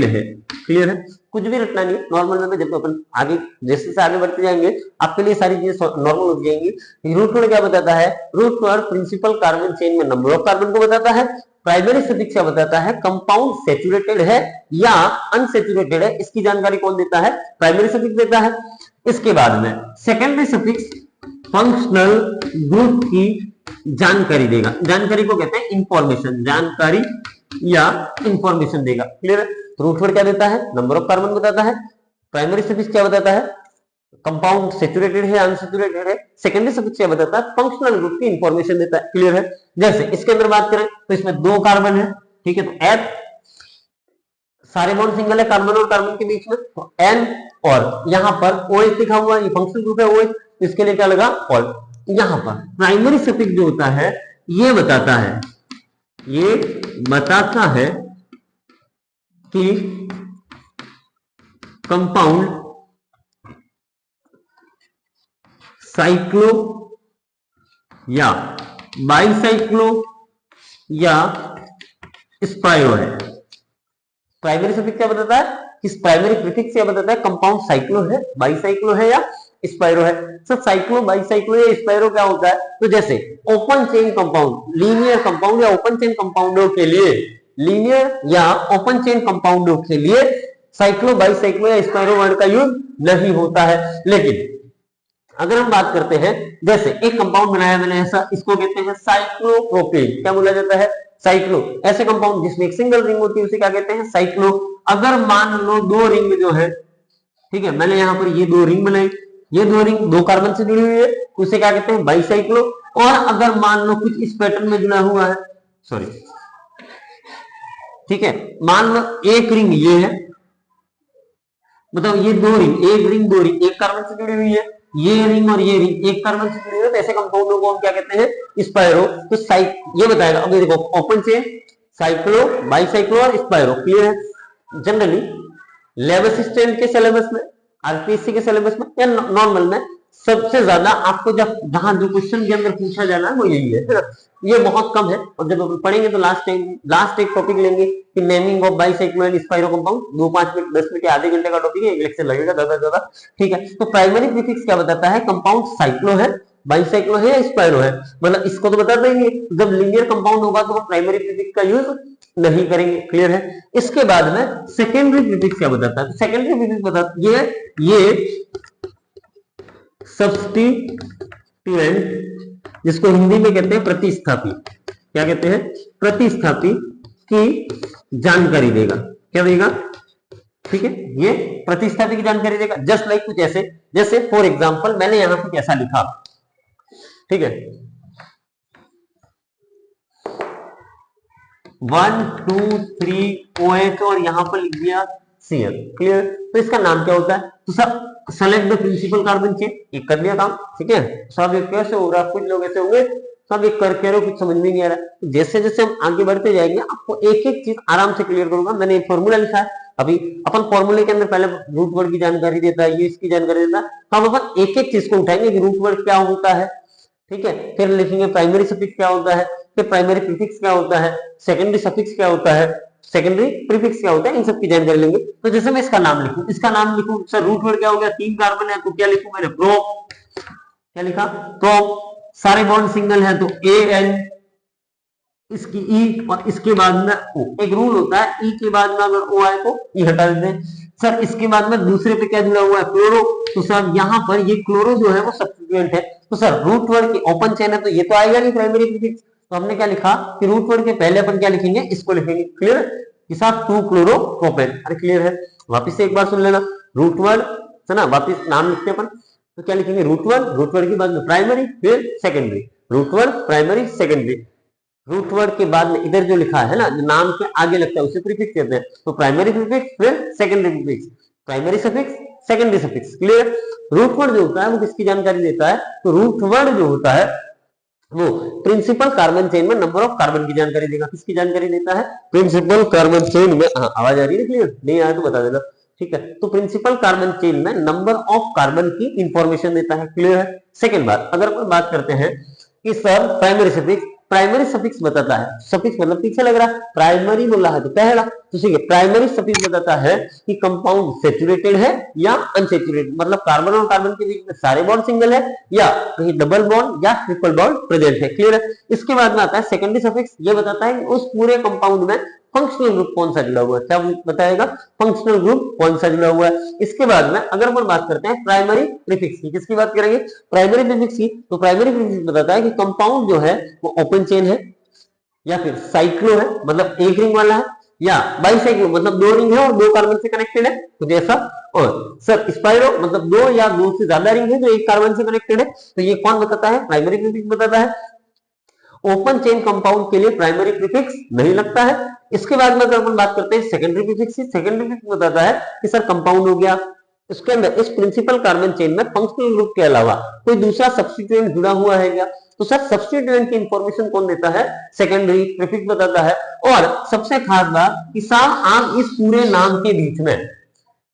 है। क्लियर है, कुछ भी रटना नहीं, नॉर्मल में जब अपन आगे जैसे से आगे बढ़ते जाएंगे आपके लिए सारी चीजें नॉर्मल हो जाएंगी। रूट वर्ड क्या बताता है, root word principal carbon chain में नंबर ऑफ कार्बन को बताता है। प्राइमरी सफिक्स क्या बताता है, कंपाउंड सैचुरेटेड है या अनसैचुरेटेड है, इसकी जानकारी कौन देता है, प्राइमरी सफिक्स देता है। इसके बाद में सेकेंडरी सफिक्स फंक्शनल ग्रुप की जानकारी देगा। जानकारी को कहते हैं इंफॉर्मेशन, जानकारी या इंफॉर्मेशन देगा। क्लियर है, रूट वर्ड क्या देता है, नंबर ऑफ कार्बन बताता है। प्राइमरी सफिक्स क्या बताता है, कंपाउंड सैचुरेटेड है अनसैचुरेटेड है। सेकेंडरी सफिक्स क्या बताता है, फंक्शनल ग्रुप की इंफॉर्मेशन देता है। क्लियर है, जैसे इसके अंदर बात करें तो इसमें 2 कार्बन है, ठीक है, तो एथ, सारे बॉन्ड सिंगल है कार्बन और कार्बन के बीच में, तो एन, और यहां पर OH लिखा हुआ है, ये फंक्शनल ग्रुप है OH, इसके लिए क्या लगा ऑल। यहां पर प्राइमरी सफिक्स जो होता है ये बताता है, ये बताता है कि कंपाउंड साइक्लो या बाइसाइक्लो या स्पाइरो है। प्राइमरी सफिक्स क्या बताता है, इस प्राइमरी प्रीफिक्स क्या बताता है, कंपाउंड साइक्लो है, बाइसाइक्लो है या स्पाइरो है। सर साइक्लो, बाइसाइक्लो या स्पाइरो क्या होता है, तो जैसे open chain compound, linear compound या ओपन चेन कंपाउंडों के लिए, लीनियर या ओपन चेन कंपाउंडों के लिए साइक्लो, बाइसाइक्लो या स्पाइरो वर्ड का यूज नहीं होता है। लेकिन अगर हम बात करते हैं, जैसे एक कंपाउंड बनाया मैंने ऐसा, इसको कहते हैं साइक्लोप्रोपेन। क्या बोला जाता है, साइक्लो। ऐसे कंपाउंड जिसमें एक सिंगल रिंग होती है उसे क्या कहते हैं, साइक्लो। अगर मान लो 2 रिंग जो है, ठीक है, मैंने यहां पर ये 2 रिंग बनाई, ये 2 रिंग 2 कार्बन से जुड़ी हुई है, उसे क्या कहते हैं, बाइसाइक्लो। और अगर मान लो कुछ इस पैटर्न में जुड़ा हुआ है, सॉरी, ठीक है, मान लो एक रिंग ये है, मतलब ये 2 रिंग, एक रिंग 2 रिंग एक कार्बन से जुड़ी हुई है, ये रिंग और ये रिंग एक कार्बन से जुड़ी हुई है, तो ऐसे कंपाउंडों को हम क्या कहते हैं, स्पाइरो। तो ये बताएगा, अब देखो ओपन चेन, साइक्लो, बाइसाइक्लो और स्पाइरो। क्लियर है, जनरली लैब असिस्टेंट के सिलेबस में, आरपीएससी के सिलेबस में या नॉर्मल में सबसे ज्यादा आपको जब जहां जो क्वेश्चन के अंदर पूछा जाना है वो यही है। ये बहुत कम है, और जब हम पढ़ेंगे तो लास्ट एक टॉपिक लेंगे कि naming of bicyclo and spiro compound. 2-5 minute 10 minute आधे घंटे का टॉपिक है, एक लेक्चर लगेगा ज्यादा। ठीक है, तो प्राइमरी प्रीफिक्स क्या बताता है, कंपाउंड साइक्लो है, बाइसाइक्लो है या स्पाइरो है, मतलब इसको तो बता देंगे। जब लीनियर कंपाउंड होगा तो वो प्राइमरी प्रीफिक्स का यूज नहीं करेंगे। क्लियर है, इसके बाद में सेकेंडरी प्रीफिक्स क्या बताता है, सेकेंडरी प्रीफिक्स बताता ये सब्स्टिट्यूएंट, जिसको हिंदी में कहते हैं प्रतिस्थापी, क्या कहते हैं, प्रतिस्थापी की जानकारी देगा। क्या देगा, ठीक है, ये प्रतिस्थापी की जानकारी देगा। जस्ट लाइक कुछ ऐसे, जैसे फॉर एग्जांपल मैंने यहां कुछ ऐसा लिखा, ठीक है, 1 2 3 OH और यहां पर लिख दिया Cl। क्लियर, तो इसका नाम क्या होता है, तो सब select the principal carbon chain, एक कर लिया काम। ठीक है, सब एक कैसे हो रहा है, कुछ लोग ऐसे होंगे सब एक कर रहे हो, कुछ समझ में नहीं आ रहा है। जैसे जैसे हम आगे बढ़ते जाएंगे आपको एक एक चीज आराम से क्लियर करूंगा। मैंने एक फॉर्मूला लिखा है, अभी अपन फॉर्मूले के अंदर पहले रूट वर्ड की जानकारी देता है, ये इसकी जानकारी देता है, हम अपन एक एक चीज को उठाएंगे कि रूट वर्ड क्या होता है, ठीक है, फिर लिखेंगे प्राइमरी सफिक्स क्या होता है, फिर प्राइमरी प्रीफिक्स क्या होता है, सेकेंडरी सफिक्स क्या होता है, सेकेंडरी प्रीफिक्स क्या होता है, इन सब की जानकारी लेंगे। तो जैसे मैं इसका नाम लिखूं, इसका नाम लिखूं सर, रूट वर्ड क्या हो गया, 3 कार्बन है तो क्या लिखूं मैंने, प्रो, क्या लिखा, प्रो। सारे बॉन्ड सिंगल है तो AN, इसकी E और इसके बाद में O। एक रूल होता है, E के बाद में अगर O आए तो E हटा देते हैं। सर इसके बाद में दूसरे पे क्या जुड़ा हुआ है, क्लोरो, तो सर यहाँ पर ये क्लोरो जो है वो सब्स्टिट्यूएंट है। तो सर रूट वर्ड की ओपन चेन है तो ये तो आएगा नहीं प्राइमरी प्रीफिक्स, तो हमने क्या लिखा कि रूट वर्ड के पहले अपन क्या लिखेंगे, इसको लिखेंगे। क्लियर के साथ 2 क्लोरोप्रोपेन। अरे क्लियर है, वापिस से एक बार सुन लेना। रूट वर्ड है ना, वापिस नाम लिखते हैं अपन, तो क्या लिखेंगे, रूट वर्ड के बाद में प्राइमरी फिर secondary, root word primary secondary. Root word के बाद में इधर जो लिखा है ना, जो नाम के आगे लगता है उसे प्रीफिक्स कहते हैं। तो प्राइमरी प्रीफिक्स फिर secondary prefix, primary suffix secondary suffix. Clear. Root word जो होता है वो किसकी जानकारी देता है, तो रूट वर्ड जो होता है वो प्रिंसिपल कार्बन चेन में नंबर ऑफ कार्बन की जानकारी देगा। किसकी जानकारी देता है, प्रिंसिपल कार्बन चेन में। आवाज आ रही है क्लियर, नहीं आया तो बता देना। ठीक है, तो प्रिंसिपल कार्बन चेन में नंबर ऑफ कार्बन की इंफॉर्मेशन देता है। क्लियर है। सेकेंड बात, अगर अपन बात करते हैं कि sir primary suffix, primary suffix बताता है, सफिक्स मतलब पीछे लग रहा है, प्राइमरी बोला है तो पहला, तो ठीक है, प्राइमरी सफिक्स बताता है कि कंपाउंड सेचुरेटेड है या अनसेचुरेटेड, मतलब कार्बन और कार्बन के बीच में सारे बॉन्ड सिंगल है या कहीं डबल बॉन्ड या ट्रिपल बॉन्ड प्रेजेंट है। क्लियर है। इसके बाद में आता है सेकेंडरी सफिक्स, ये बताता है कि उस पूरे कंपाउंड में फंक्शनल ग्रुप कौन सा जुड़ा हुआ है। क्या बताएगा, फंक्शनल ग्रुप कौन सा जुड़ा हुआ है। इसके बाद में अगर अपन बात करते हैं प्राइमरी प्रीफिक्स की, किसकी बात करेंगे, प्राइमरी प्रीफिक्स की, तो प्राइमरी प्रीफिक्स बताता है कि कंपाउंड जो है वो ओपन चेन है या फिर साइक्लो है, मतलब एक रिंग वाला है, या बाइसाइक्लो मतलब दो रिंग है और दो कार्बन से कनेक्टेड है, तो जैसा। और सर स्पाइरो मतलब दो या दो से ज्यादा रिंग है जो एक कार्बन से कनेक्टेड है, तो ये कौन बताता है, प्राइमरी प्रीफिक्स बताता है। ओपन चेन कंपाउंड के लिए प्राइमरी प्रीफिक्स नहीं लगता है। इसके बाद में अगर अपन बात करते हैं सेकेंडरी प्रीफिक्स की, सेकेंडरी प्रीफिक्स बताता है कि सर कंपाउंड हो गया, इसके अंदर इस प्रिंसिपल कार्बन चेन में फंक्शनल ग्रुप के अलावा कोई दूसरा सब्स्टिट्यूएंट जुड़ा हुआ है क्या, तो सर सब्स्टिट्यूएंट की इंफॉर्मेशन कौन देता है, सेकेंडरी प्रीफिक्स बताता है। और सबसे खास बात कि साहब आप इस पूरे नाम के बीच में,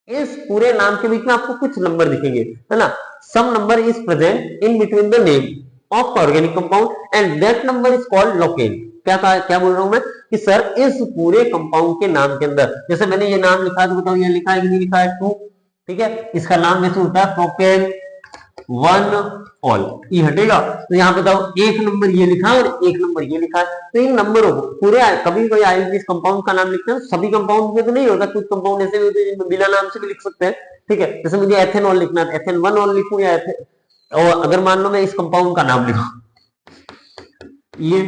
इस पूरे नाम के बीच में आपको कुछ नंबर दिखेंगे, है ना, some number is present in between the name of organic compound and that number is called locant. क्या बोल रहा हूं मैं कि सर इस पूरे कंपाउंड के नाम के अंदर, जैसे मैंने ये नाम लिखा है तो बताओ ये लिखा है कि नहीं लिखा है, टू, ठीक है, इसका नाम वैसे होता है प्रोपेन वन ऑल, ये हटेगा तो यहाँ पे बताओ एक नंबर ये लिखा है और एक नंबर ये लिखा है, तो इन नंबरों को पूरे, कभी कोई आईएलटीएस कंपाउंड का नाम लिखते हैं, सभी कंपाउंड में तो नहीं होता, कुछ कंपाउंड ऐसे भी होते हैं जिनमें बिना नाम से भी लिख सकते हैं। ठीक है, जैसे मुझे एथेनॉल लिखना है, एथेन वन ऑल लिखूं या एथेन, और अगर मान लो मैं इस कंपाउंड का नाम लिखूं ये,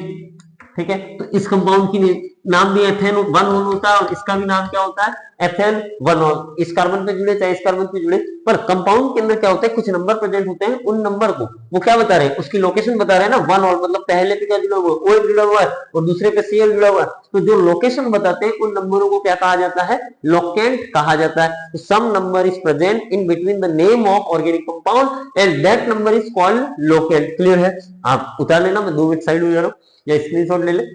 ठीक है, तो इस कंपाउंड की नाम भी एथेन वन ऑल होता है और इसका भी नाम क्या होता है, एथेन वन ऑल। इस कार्बन पे जुड़े चाहे इस कार्बन पे जुड़े, पर कंपाउंड के अंदर क्या होता है, कुछ नंबर प्रेजेंट होते हैं, उन नंबर को वो क्या बता रहे हैं, उसकी लोकेशन बता रहे हैं ना, वन ऑल मतलब पहले पे क्या जुड़ा हुआ है, ओ जुड़ा हुआ है और दूसरे पे सीएल जुड़ा हुआ है, तो जो लोकेशन बताते हैं उन नंबरों को क्या कहा जाता है, लोकेंट कहा जाता है। तो some number is present in between the name of organic compound and that number is called locant. Clear है। आप उतार लेना, मैं 2 मिनट साइड हो जा रहा हूं या स्क्रीनशॉट ले ले।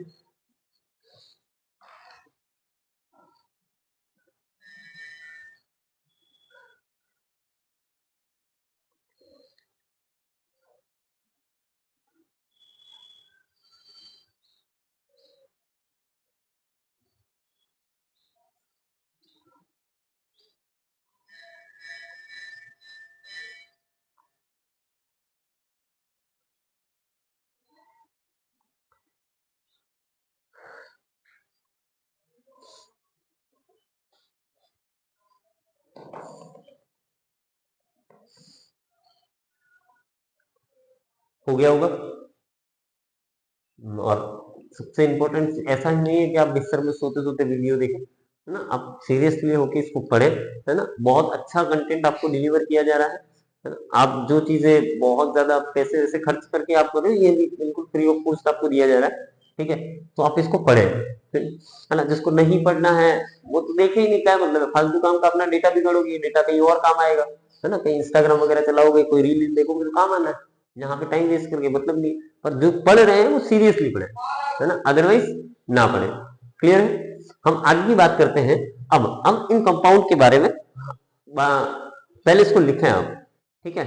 हो गया होगा। और सबसे इंपॉर्टेंट ऐसा ही नहीं है कि आप बिस्तर में सोते सोते वीडियो देखें, है ना, आप सीरियसली होके इसको पढ़ें, है ना, बहुत अच्छा कंटेंट आपको डिलीवर किया जा रहा है ना? आप जो चीजें बहुत ज्यादा पैसे वैसे खर्च करके आप कर रहे हो, ये भी बिल्कुल फ्री ऑफ कॉस्ट आपको दिया जा रहा है। ठीक है, तो आप इसको पढ़ें, है ना, जिसको नहीं पढ़ना है वो तो देखे ही नहीं, क्या मतलब है, फालतू काम का अपना डेटा बिगाड़ोगे, डेटा कहीं और काम आएगा, है ना, कहीं इंस्टाग्राम वगैरह चलाओगे, कोई रील देखोगे तो काम आना है, यहाँ पे टाइम वेस्ट करके मतलब नहीं। पर जो पढ़ रहे हैं वो सीरियसली पढ़े, है ना, अदरवाइज ना पढ़े। क्लियर है। हम आगे की बात करते हैं। अब हम इन कंपाउंड के बारे में पहले इसको लिखें आप, ठीक है।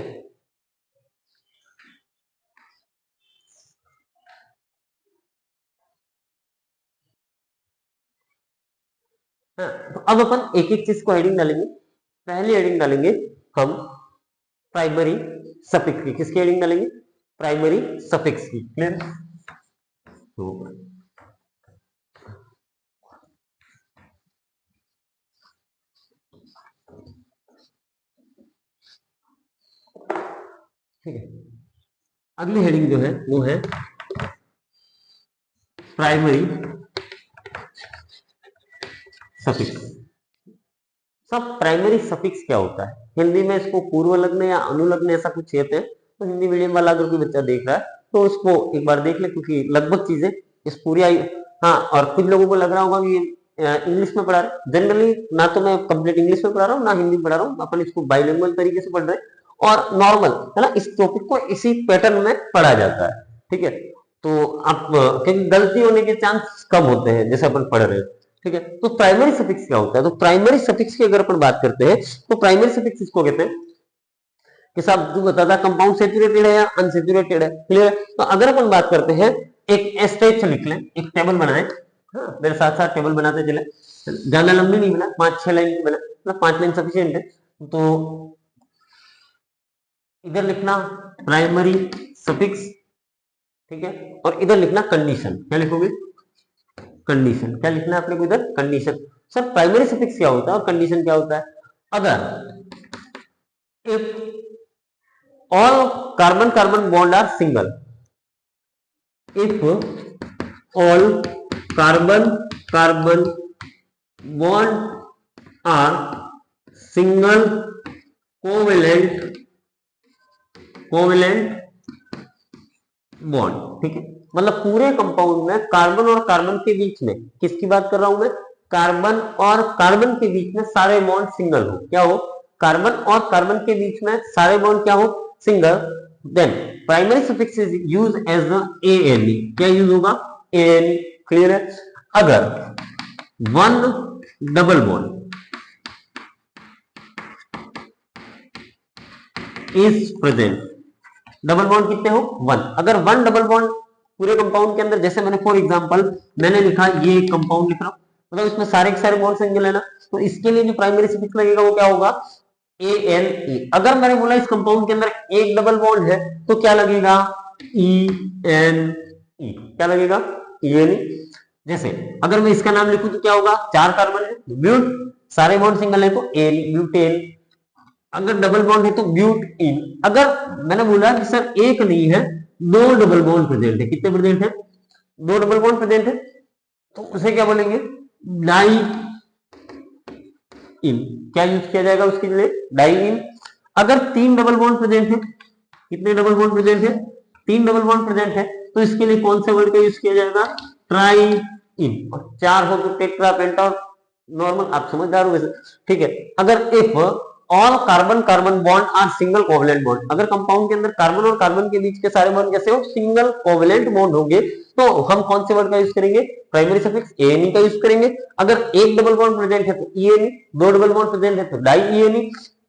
हाँ, तो अब अपन एक एक चीज को हेडिंग डालेंगे। पहली हेडिंग डालेंगे हम प्राइमरी सफिक्स की। किसकी हेडिंग डालेंगे, प्राइमरी सफिक्स की। क्लियर। तो ठीक है, अगली हेडिंग जो है वो है प्राइमरी सफिक्स। सब प्राइमरी सफिक्स क्या होता है? हिंदी में इसको पूर्व लग्न या अनुलग्न ऐसा कुछ कहते हैं। तो हिंदी मीडियम वाला अगर कोई बच्चा देख रहा है तो उसको एक बार देख ले, क्योंकि लगभग चीजें इस पूरी आई। हाँ, और कुछ लोगों को लग रहा होगा कि इंग्लिश में पढ़ा रहे। जनरली ना तो मैं कंप्लीट इंग्लिश में पढ़ा रहा हूँ ना हिंदी में पढ़ा रहा हूँ, अपन इसको बाइलिंगुअल तरीके से पढ़ रहे हैं और नॉर्मल है ना, इस टॉपिक को इसी पैटर्न में पढ़ा जाता है। ठीक है, तो आप क्योंकि गलती होने के चांस कम होते हैं जैसे अपन पढ़ रहे हैं। ठीक है, तो प्राइमरी सफिक्स क्या होता है? तो प्राइमरी सफिक्स की अगर अपन बात करते हैं तो प्राइमरी सफिक्स इसको कहते हैं कि साहब तू बता कंपाउंड सेचुरेटेड है या अनसेचुरेटेड है। क्लियर है? तो अगर अपन बात करते हैं एक एस टाइप से लिख लें, एक टेबल बनाए। हाँ, मेरे साथ साथ टेबल बनाते चले, ज्यादा लंबी नहीं बना, 5-6 लाइन की बना, मतलब 5 लाइन सफिशिएंट है। तो इधर लिखना प्राइमरी सफिक्स, ठीक है, और इधर लिखना कंडीशन। क्या लिखोगे? कंडीशन। क्या लिखना है अपने को इधर? कंडीशन। सर प्राइमरी सफिक्स क्या होता है और कंडीशन क्या होता है? अगर if all carbon carbon bond are single, if all carbon carbon bond are single covalent bond, ठीक है, मतलब पूरे कंपाउंड में कार्बन और कार्बन के बीच में, किसकी बात कर रहा हूं मैं? कार्बन और कार्बन के बीच में सारे बॉन्ड सिंगल हो। क्या हो? कार्बन और कार्बन के बीच में सारे बॉन्ड क्या हो? Single. Then primary suffix is use as the ANE। क्या यूज होगा? ANE। क्लियर है? अगर one double bond is present, double bond कितने हो? 1। अगर 1 डबल बॉन्ड पूरे कंपाउंड के अंदर, जैसे मैंने फॉर एग्जांपल मैंने लिखा ये कंपाउंड लिख रहा हूं, मतलब इसमें सारे के सारे बॉन्ड सिंगल है ना, तो इसके लिए जो प्राइमरी सफिक्स लगेगा वो क्या होगा? ANE। अगर मैंने बोला इस कंपाउंड के अंदर एक डबल बॉन्ड है तो क्या लगेगा? ENE। क्या लगेगा? ENE। जैसे अगर मैं इसका नाम लिखूं तो क्या होगा? 4 कार्बन है, ब्यूट, सारे बॉन्ड सिंगल है तो एन, ब्यूटेन। अगर डबल बॉन्ड है तो ब्यूटीन। अगर मैंने बोला कि सर एक नहीं है, 2 डबल बॉन्ड प्रेजेंट है, कितने प्रेजेंट है? 2 डबल बॉन्ड प्रेजेंट है, तो उसे क्या बोलेंगे? डाई इन। क्या यूज किया जाएगा उसके लिए? डाई इन। अगर 3 डबल बॉन्ड प्रेजेंट है, कितने डबल बॉन्ड प्रेजेंट है? 3 डबल बॉन्ड प्रेजेंट है, तो इसके लिए कौन से वर्ड का यूज किया जाएगा? Try in. और 4 हो तो टेट्रा, पेंटा और नॉर्मल, आप समझदार हो वैसे। ठीक है, अगर if all carbon carbon bond are single covalent bond, अगर कंपाउंड के अंदर कार्बन और कार्बन के बीच के सारे बॉन्ड कैसे हो? सिंगल कोवलेंट बॉन्ड होंगे, तो हम कौन से वर्ड का यूज करेंगे? प्राइमरी सफिक्स ANE का यूज करेंगे। अगर एक डबल बॉन्ड प्रेजेंट है तो ENE, 2 डबल बॉन्ड प्रेजेंट है तो di ENE,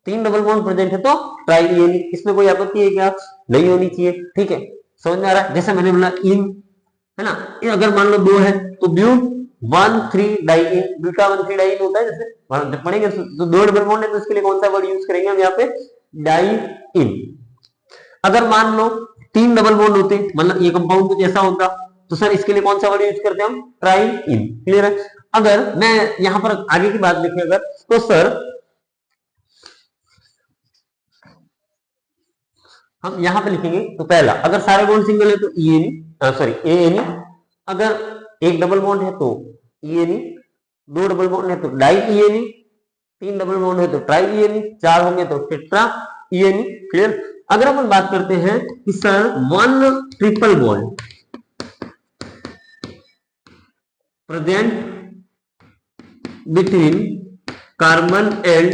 3 double bond present है तो ट्राई ENE। इसमें कोई आपत्ति है क्या? नहीं होनी चाहिए। ठीक है, समझ में आ रहा है? जैसे मैंने बोला इन, है ना, अगर मान लो 2 है तो but 1,3 diene, buta 1,3 diene होता है। जैसे पढ़ेंगे तो 2 डबल बॉन्ड है तो इसके लिए कौन सा वर्ड यूज करेंगे हम यहाँ पे? डाई इन। अगर मान लो 3 डबल बॉन्ड होते, मतलब ये कंपाउंड कुछ ऐसा होता, तो सर इसके लिए कौन सा वर्ड यूज करते हैं हम? Try in. क्लियर है? अगर मैं यहां पर आगे की बात लिखे अगर, तो सर हम यहां पे लिखेंगे तो पहला, अगर सारे बॉन्ड सिंगल है तो ENE, सॉरी ANE। अगर एक डबल बॉन्ड है तो ENE, 2 डबल बॉन्ड है तो डाई ENE, 3 डबल बॉन्ड है तो ट्राई ENE, 4 होंगे तो टेट्रा ENE। क्लियर? अगर अपन बात करते हैं कि sir 1 triple bond present between carbon and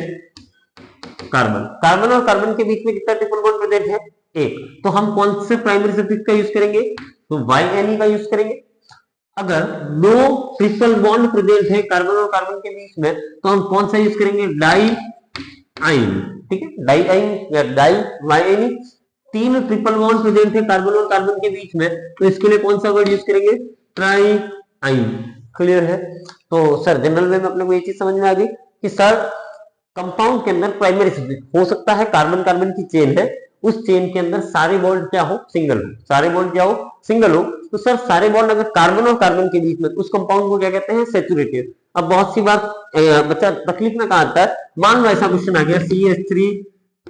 carbon, carbon और कार्बन के बीच में कितना ट्रिपल बॉन्ड प्रेजेंट है? 1। तो हम कौन से प्राइमरी सफिक्स का यूज करेंगे? तो YNE का यूज करेंगे। अगर 2 ट्रिपल बॉन्ड प्रेजेंट है कार्बन और कार्बन के बीच में तो हम कौन सा यूज करेंगे? डाई आइन। ठीक है, डाई आइन या di YNE। 3 triple bond present है कार्बन और कार्बन के बीच में तो इसके लिए कौन सा वर्ड यूज करेंगे? Tri yne. क्लियर है? तो सर जनरल में अपने को ये चीज समझ में आ गई कि सर कंपाउंड के अंदर प्राइमरी सफिक्स हो सकता है, कार्बन कार्बन की चेन है, उस चेन के अंदर सारे बॉन्ड क्या हो? सिंगल हो। सारे बॉन्ड क्या हो? सिंगल हो। तो सर सारे बॉन्ड अगर कार्बन और कार्बन के बीच में, उस कंपाउंड को क्या कहते हैं? सेचुरेटेड। अब बहुत सी बार बच्चा तकलीफ में कहा आता है, मान लो ऐसा क्वेश्चन आ गया CH3,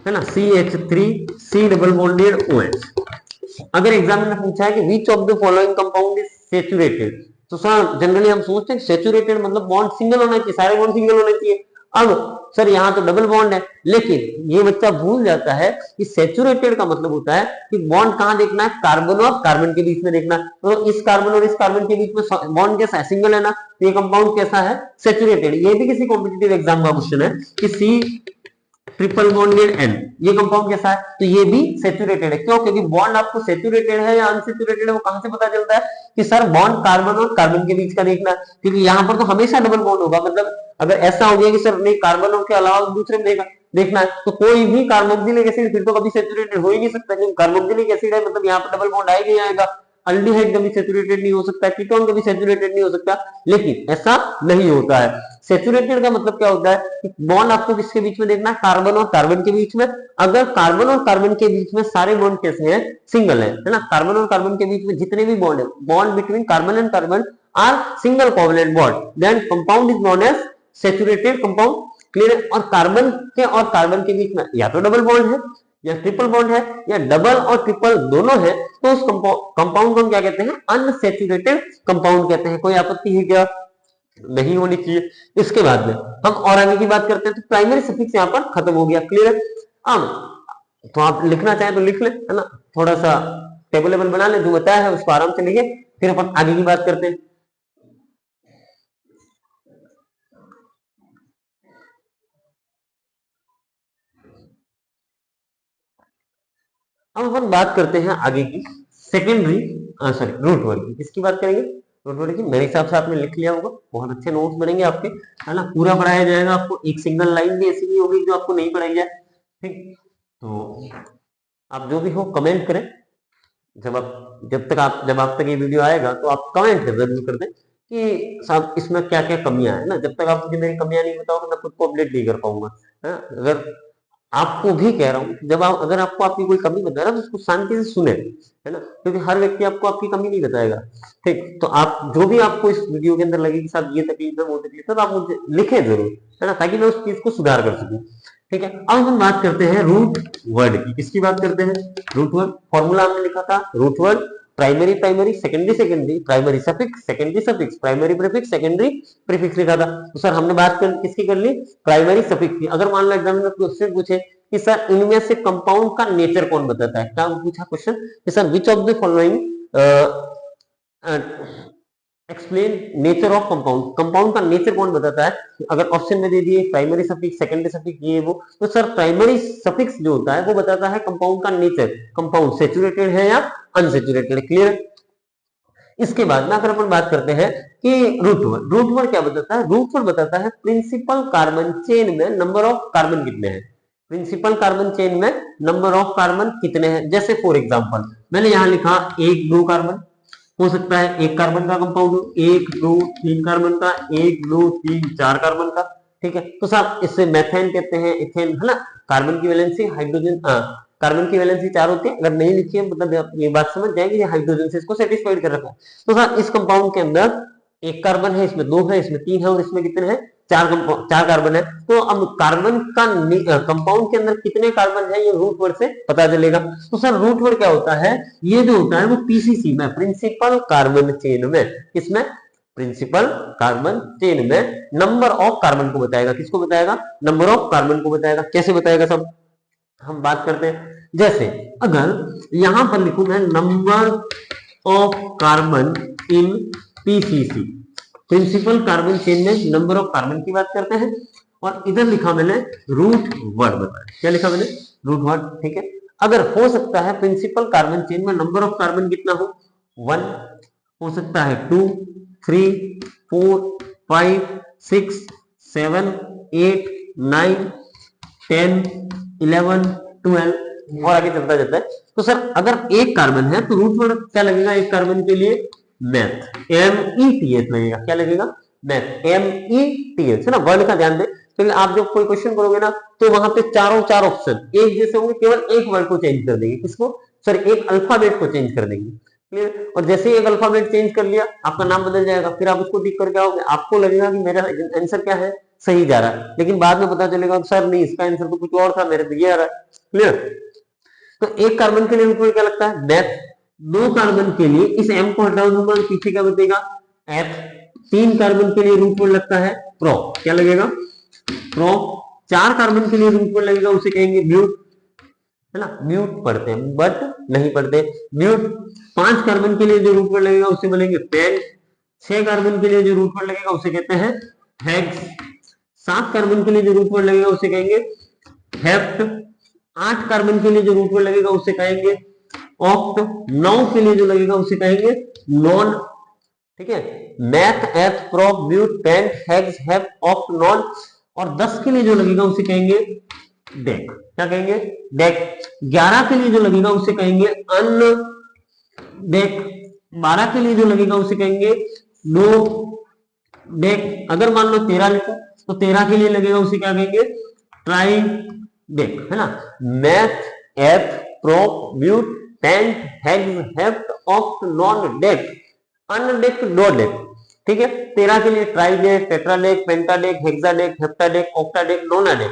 है ना, CH3 C double bonded OH। अगर एग्जाम में पूछा है कि which of the following compound is saturated, तो सर जनरली हम सोचते हैं सेचुरेटेड मतलब बॉन्ड सिंगल होना चाहिए, सारे बॉन्ड सिंगल होने चाहिए। अब सर यहाँ तो डबल बॉन्ड है, लेकिन ये बच्चा भूल जाता है कि सेचुरेटेड का मतलब होता है कि बॉन्ड कहाँ देखना है, कार्बन और कार्बन के बीच में देखना। तो इस कार्बन और इस कार्बन के बीच में बॉन्ड कैसा है, सिंगल है ना, तो ये कंपाउंड कैसा है, सेचुरेटेड। ये भी किसी कॉम्पिटिटिव एग्जाम का क्वेश्चन है कि सी ट्रिपल बॉन्डेड एन, ये कंपाउंड कैसा है, तो ये भी सेचुरेटेड है। क्यों, क्योंकि बॉन्ड आपको सेचुरेटेड है या अनसेचुरेटेड है वो कहां से पता चलता है कि सर बॉन्ड कार्बन और कार्बन के बीच का देखना है, क्योंकि यहाँ पर तो हमेशा डबल बॉन्ड होगा। मतलब अगर ऐसा हो गया कि सर नहीं कार्बन के अलावा दूसरे में देखना है, तो कोई भी कार्बोक्सिलिक एसिड फिर तो कभी सेचुरेटेड हो ही नहीं सकता, क्योंकि कार्बोक्सिलिक एसिड है मतलब यहाँ पर डबल बॉन्ड आएगा ही आएगा। अल्डिहाइड कभी सेचुरेटेड नहीं हो सकता, कीटोन कभी सेचुरेटेड नहीं हो सकता, लेकिन ऐसा नहीं होता है। सेचुरेटेड का मतलब क्या होता है कि बॉन्ड आपको किसके बीच में देखना है, कार्बन और कार्बन के बीच में। अगर कार्बन और कार्बन के बीच में सारे बॉन्ड कैसे हैं, सिंगल है ना, कार्बन और कार्बन के बीच में जितने भी बॉन्ड है, bond between carbon and carbon are single covalent bond, then compound is known as saturated compound. Clear है। और कार्बन के और कार्बन के बीच में या तो डबल बॉन्ड है या ट्रिपल बॉन्ड है या डबल और ट्रिपल दोनों है, तो उस कंपाउंड को हम क्या कहते हैं, अनसेचुरेटेड कंपाउंड कहते हैं। कोई आपत्ति है क्या, नहीं होनी चाहिए। इसके बाद में हम और आगे की बात करते हैं, तो प्राइमरी सफिक्स यहाँ पर खत्म हो गया। क्लियर है। अब तो आप लिखना चाहें तो लिख ले, है ना, थोड़ा सा टेबल बना ले, जो बताया है उसको आराम से लिखे, फिर अपन आगे की बात करते हैं। अब अपन बात करते हैं आगे की सेकेंडरी सॉरी रूट वर्ड की। किसकी बात करेंगे, रूट वर्ड की। मेरे हिसाब से आपने लिख लिया होगा, बहुत अच्छे नोट्स बनेंगे आपके, है ना, पूरा पढ़ाया जाएगा आपको, एक सिंगल लाइन भी ऐसी नहीं होगी जो आपको नहीं पढ़ाई जाए। ठीक, तो आप जो भी हो कमेंट करें, जब आप तक ये वीडियो आएगा तो आप कमेंट जरूर कर दें कि साहब इसमें क्या क्या कमियां है ना। जब तक आप मुझे मेरी कमियां नहीं बताओगे मैं खुद को अपडेट नहीं कर पाऊंगा, है ना। अगर आपको भी कह रहा हूँ, जब आप अगर आपको आपकी कोई कमी बता रहा है तो उसको शांति से सुने, है ना, क्योंकि हर व्यक्ति आपको आपकी कमी नहीं बताएगा। ठीक, तो आप जो भी आपको इस वीडियो के अंदर लगे कि साहब ये तकलीफ है वो तकलीफ है, तो आप मुझे लिखें जरूर, है ना, ताकि मैं उस चीज को सुधार कर सकूं। ठीक है। अब हम बात करते हैं रूट वर्ड की। किसकी बात करते हैं, रूट वर्ड। फॉर्मूला हमने लिखा था root word, primary primary, secondary secondary, primary suffix, secondary suffix, primary prefix, secondary prefix लिखा था। तो सर हमने बात किसकी कर ली, प्राइमरी सफिक्स की। अगर मान लो एग्जाम में क्वेश्चन पूछे कि सर इनमें से कंपाउंड का नेचर कौन बताता है, क्या पूछा क्वेश्चन कि sir which of the following explain nature of compound, compound का नेचर कौन बताता है। अगर ऑप्शन में दे दिए प्राइमरी सफिक्स, सेकेंडरी सफिक्स, ये वो, तो सर प्राइमरी सफिक्स जो होता है वो बताता है कंपाउंड का नेचर, कंपाउंड सेचुरेटेड है या अनसेचुरेटेड। क्लियर। इसके बाद में अगर अपन बात करते हैं कि रूट वर्ड, रूट वर्ड क्या बताता है, रूट वर्ड बताता है प्रिंसिपल कार्बन चेन में नंबर ऑफ कार्बन कितने हैं, प्रिंसिपल कार्बन चेन में नंबर ऑफ कार्बन कितने हैं। जैसे फॉर एग्जांपल मैंने यहां लिखा 1 2 कार्बन, हो सकता है 1 कार्बन का कंपाउंड हो, 1 2 3 कार्बन का, 1 2 3 4 कार्बन का। ठीक है, तो साहब इससे मेथेन कहते हैं, इथेन, है ना। कार्बन की वैलेंसी हाइड्रोजन, कार्बन की वैलेंसी 4 होती है। अगर नहीं लिखी है मतलब ये बात समझ जाएगी, हाइड्रोजन से इसको सेटिस्फाइड कर रखा है। तो साहब इस कंपाउंड के अंदर 1 कार्बन है, इसमें 2 है, इसमें 3 है, और इसमें कितने हैं, 4 कार्बन है। तो अब कार्बन का कंपाउंड के अंदर कितने कार्बन है ये रूट वर्ड से पता चलेगा। तो सर रूट वर्ड क्या होता है, ये जो होता है वो पीसीसी में, प्रिंसिपल कार्बन चेन में, इसमें प्रिंसिपल कार्बन चेन में नंबर ऑफ कार्बन को बताएगा। किसको बताएगा, नंबर ऑफ कार्बन को बताएगा। कैसे बताएगा सब हम बात करते हैं। जैसे अगर यहां पर लिखूं मैं number of carbon in PCC, principal carbon chain में नंबर ऑफ कार्बन की बात करते हैं, और इधर लिखा मैंने रूट वर्ड बताया। क्या लिखा मैंने, रूट वर्ड। ठीक है। अगर हो सकता है प्रिंसिपल कार्बन चेन में नंबर ऑफ कार्बन कितना हो, 1, हो सकता है 2 3 4 5 6 7 8 9 10 11 12 और आगे चलता जाता है। तो सर अगर 1 कार्बन है तो रूट वर्ड क्या लगेगा, 1 कार्बन के लिए मैथ, METH लगेगा। क्या लगेगा, मैथ, METH, है ना। वर्ड का ध्यान दें, तो आप जब कोई क्वेश्चन करोगे ना तो वहां पे चारों 4 ऑप्शन एक जैसे होंगे, केवल एक वर्ड को चेंज कर देंगे। किसको, सर एक अल्फाबेट को चेंज कर देंगे। क्लियर। और जैसे ही एक अल्फाबेट चेंज कर लिया आपका नाम बदल जाएगा, फिर आप उसको टिक करके आओगे, आपको लगेगा कि मेरा आंसर क्या है, सही जा रहा है, लेकिन बाद में पता चलेगा सर नहीं इसका आंसर तो कुछ और था, मेरे तो ये आ रहा है। क्लियर। तो 1 कार्बन के लिए रूट वर्ड क्या लगता है, मैथ। 2 कार्बन के लिए इस एम को हटा दूंगा, पीछे क्या बचेगा, एथ, 3 कार्बन के लिए रूट वर्ड लगता है प्रो, क्या लगेगा प्रो। 4 कार्बन के लिए रूट वर्ड लगेगा, उसे कहेंगे ब्यूट, है ना, ब्यूट पढ़ते हैं बट नहीं पढ़ते ब्यूट। 5 कार्बन के लिए जो रूट वर्ड लगेगा उसे बोलेंगे पेंट। 6 कार्बन के लिए जो रूट वर्ड लगेगा उसे कहते हैं हेक्स। 7 कार्बन के लिए जो रूट वर्ड लगेगा उसे कहेंगे हेप्ट। 8 कार्बन के लिए जो रूट वर्ड लगेगा उसे कहेंगे ऑक्ट। 9 के लिए जो लगेगा उसे कहेंगे नॉन। ठीक है, meth, eth, pro, but, pent, hex, hept, oct, non. और 10 के लिए जो लगेगा उसे कहेंगे डेक, क्या कहेंगे डेक। 11 के लिए जो लगेगा उसे कहेंगे अन डेक। 12 के लिए जो लगेगा उसे कहेंगे नो डेक। अगर मान लो 13 लिखो तो 13 के लिए लगेगा उसे क्या कहेंगे ट्राई डेक, है ना। Meth, eth, pro, but, pent, hex, hept, oct, non, dec, undec, dodec. ठीक है, 13 के लिए ट्राइडेक, tetradec, pentadec, hexadec, heptadec, octadec, नोनाडेक।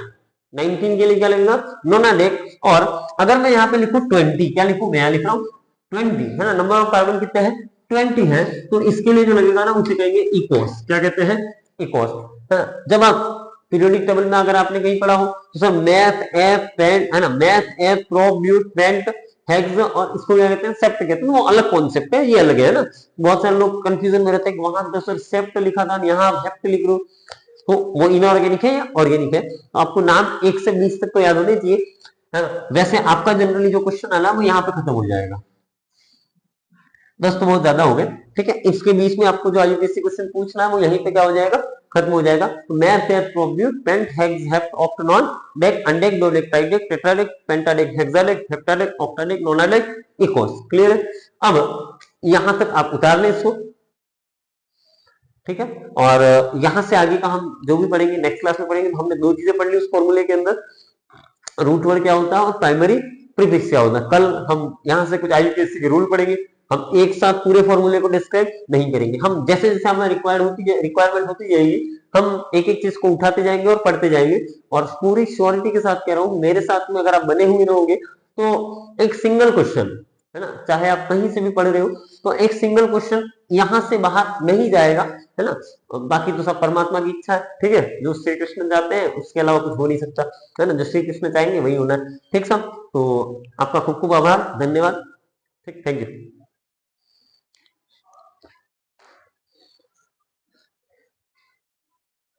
19 के लिए क्या लगेगा नोनाडेक। और अगर मैं यहाँ पे लिखूं 20, क्या लिखूं मैं यहाँ लिख रहा हूँ 20, है ना, नंबर ऑफ कार्बन कितने हैं 20 है, तो इसके लिए जो लगेगा ना उसे कहेंगे इकोस, क्या कहते हैं इकोस, है ना। जब आप पीरियोडिक टेबल में अगर आपने कहीं पढ़ा हो तो सब मैथ, एफ, पेंट, है ना, meth, eth, pro, but, pent, hex और इसको क्या कहते हैं सेप्ट कहते हैं, वो अलग कॉन्सेप्ट है, ये अलग है ना। बहुत सारे लोग कंफ्यूजन में रहते हैं कि वहां तो सर सेप्ट लिखा था, यहाँ आप हेप्ट लिख लो, तो वो इनऑर्गेनिक है या ऑर्गेनिक है, तो आपको नाम 1 से 20 तक तो याद होने चाहिए, है ना। वैसे आपका जनरली जो क्वेश्चन आना वो यहाँ पे खत्म हो जाएगा, 10 तो बहुत ज्यादा हो गए। ठीक है, इसके बीच में आपको जो आईयूपीएससी क्वेश्चन पूछना है वो यहीं पे क्या हो जाएगा खत्म हो जाएगा। तो meth, eth, pro, but, pent, hex, hept, oct, non, dec, undec, dodec, tridec, tetradec, pentadec, hexadec, heptadec, octadec, nonadec, icos. Clear है। अब यहां तक आप उतार लें इसको, ठीक है। और यहां से आगे का हम जो भी पढ़ेंगे नेक्स्ट क्लास में पढ़ेंगे, तो हमने 2 चीजें पढ़ ली उस फॉर्मूले के अंदर, रूट वर्ड क्या होता है और प्राइमरी प्रीफिक्स क्या होता है। कल हम यहां से कुछ आईयूपीएससी के रूल पढ़ेंगे, हम एक साथ पूरे फॉर्मूले को डिस्क्राइब नहीं करेंगे, हम जैसे जैसे हमें रिक्वायरमेंट होती जाएगी हम एक एक चीज को उठाते जाएंगे और पढ़ते जाएंगे। और पूरी श्योरिटी के साथ कह रहा हूं, मेरे साथ में अगर आप बने हुए रहोगे तो एक सिंगल क्वेश्चन, है ना, चाहे आप कहीं से भी पढ़ रहे हो तो एक सिंगल क्वेश्चन यहां से बाहर नहीं जाएगा, है ना। बाकी तो सब परमात्मा की इच्छा है, ठीक है, जो श्री कृष्ण चाहते हैं उसके अलावा कुछ हो नहीं सकता, है ना, जो श्री कृष्ण चाहेंगे वही होना है। ठीक सब, तो आपका खूब खूब आभार, धन्यवाद, ठीक, थैंक यू।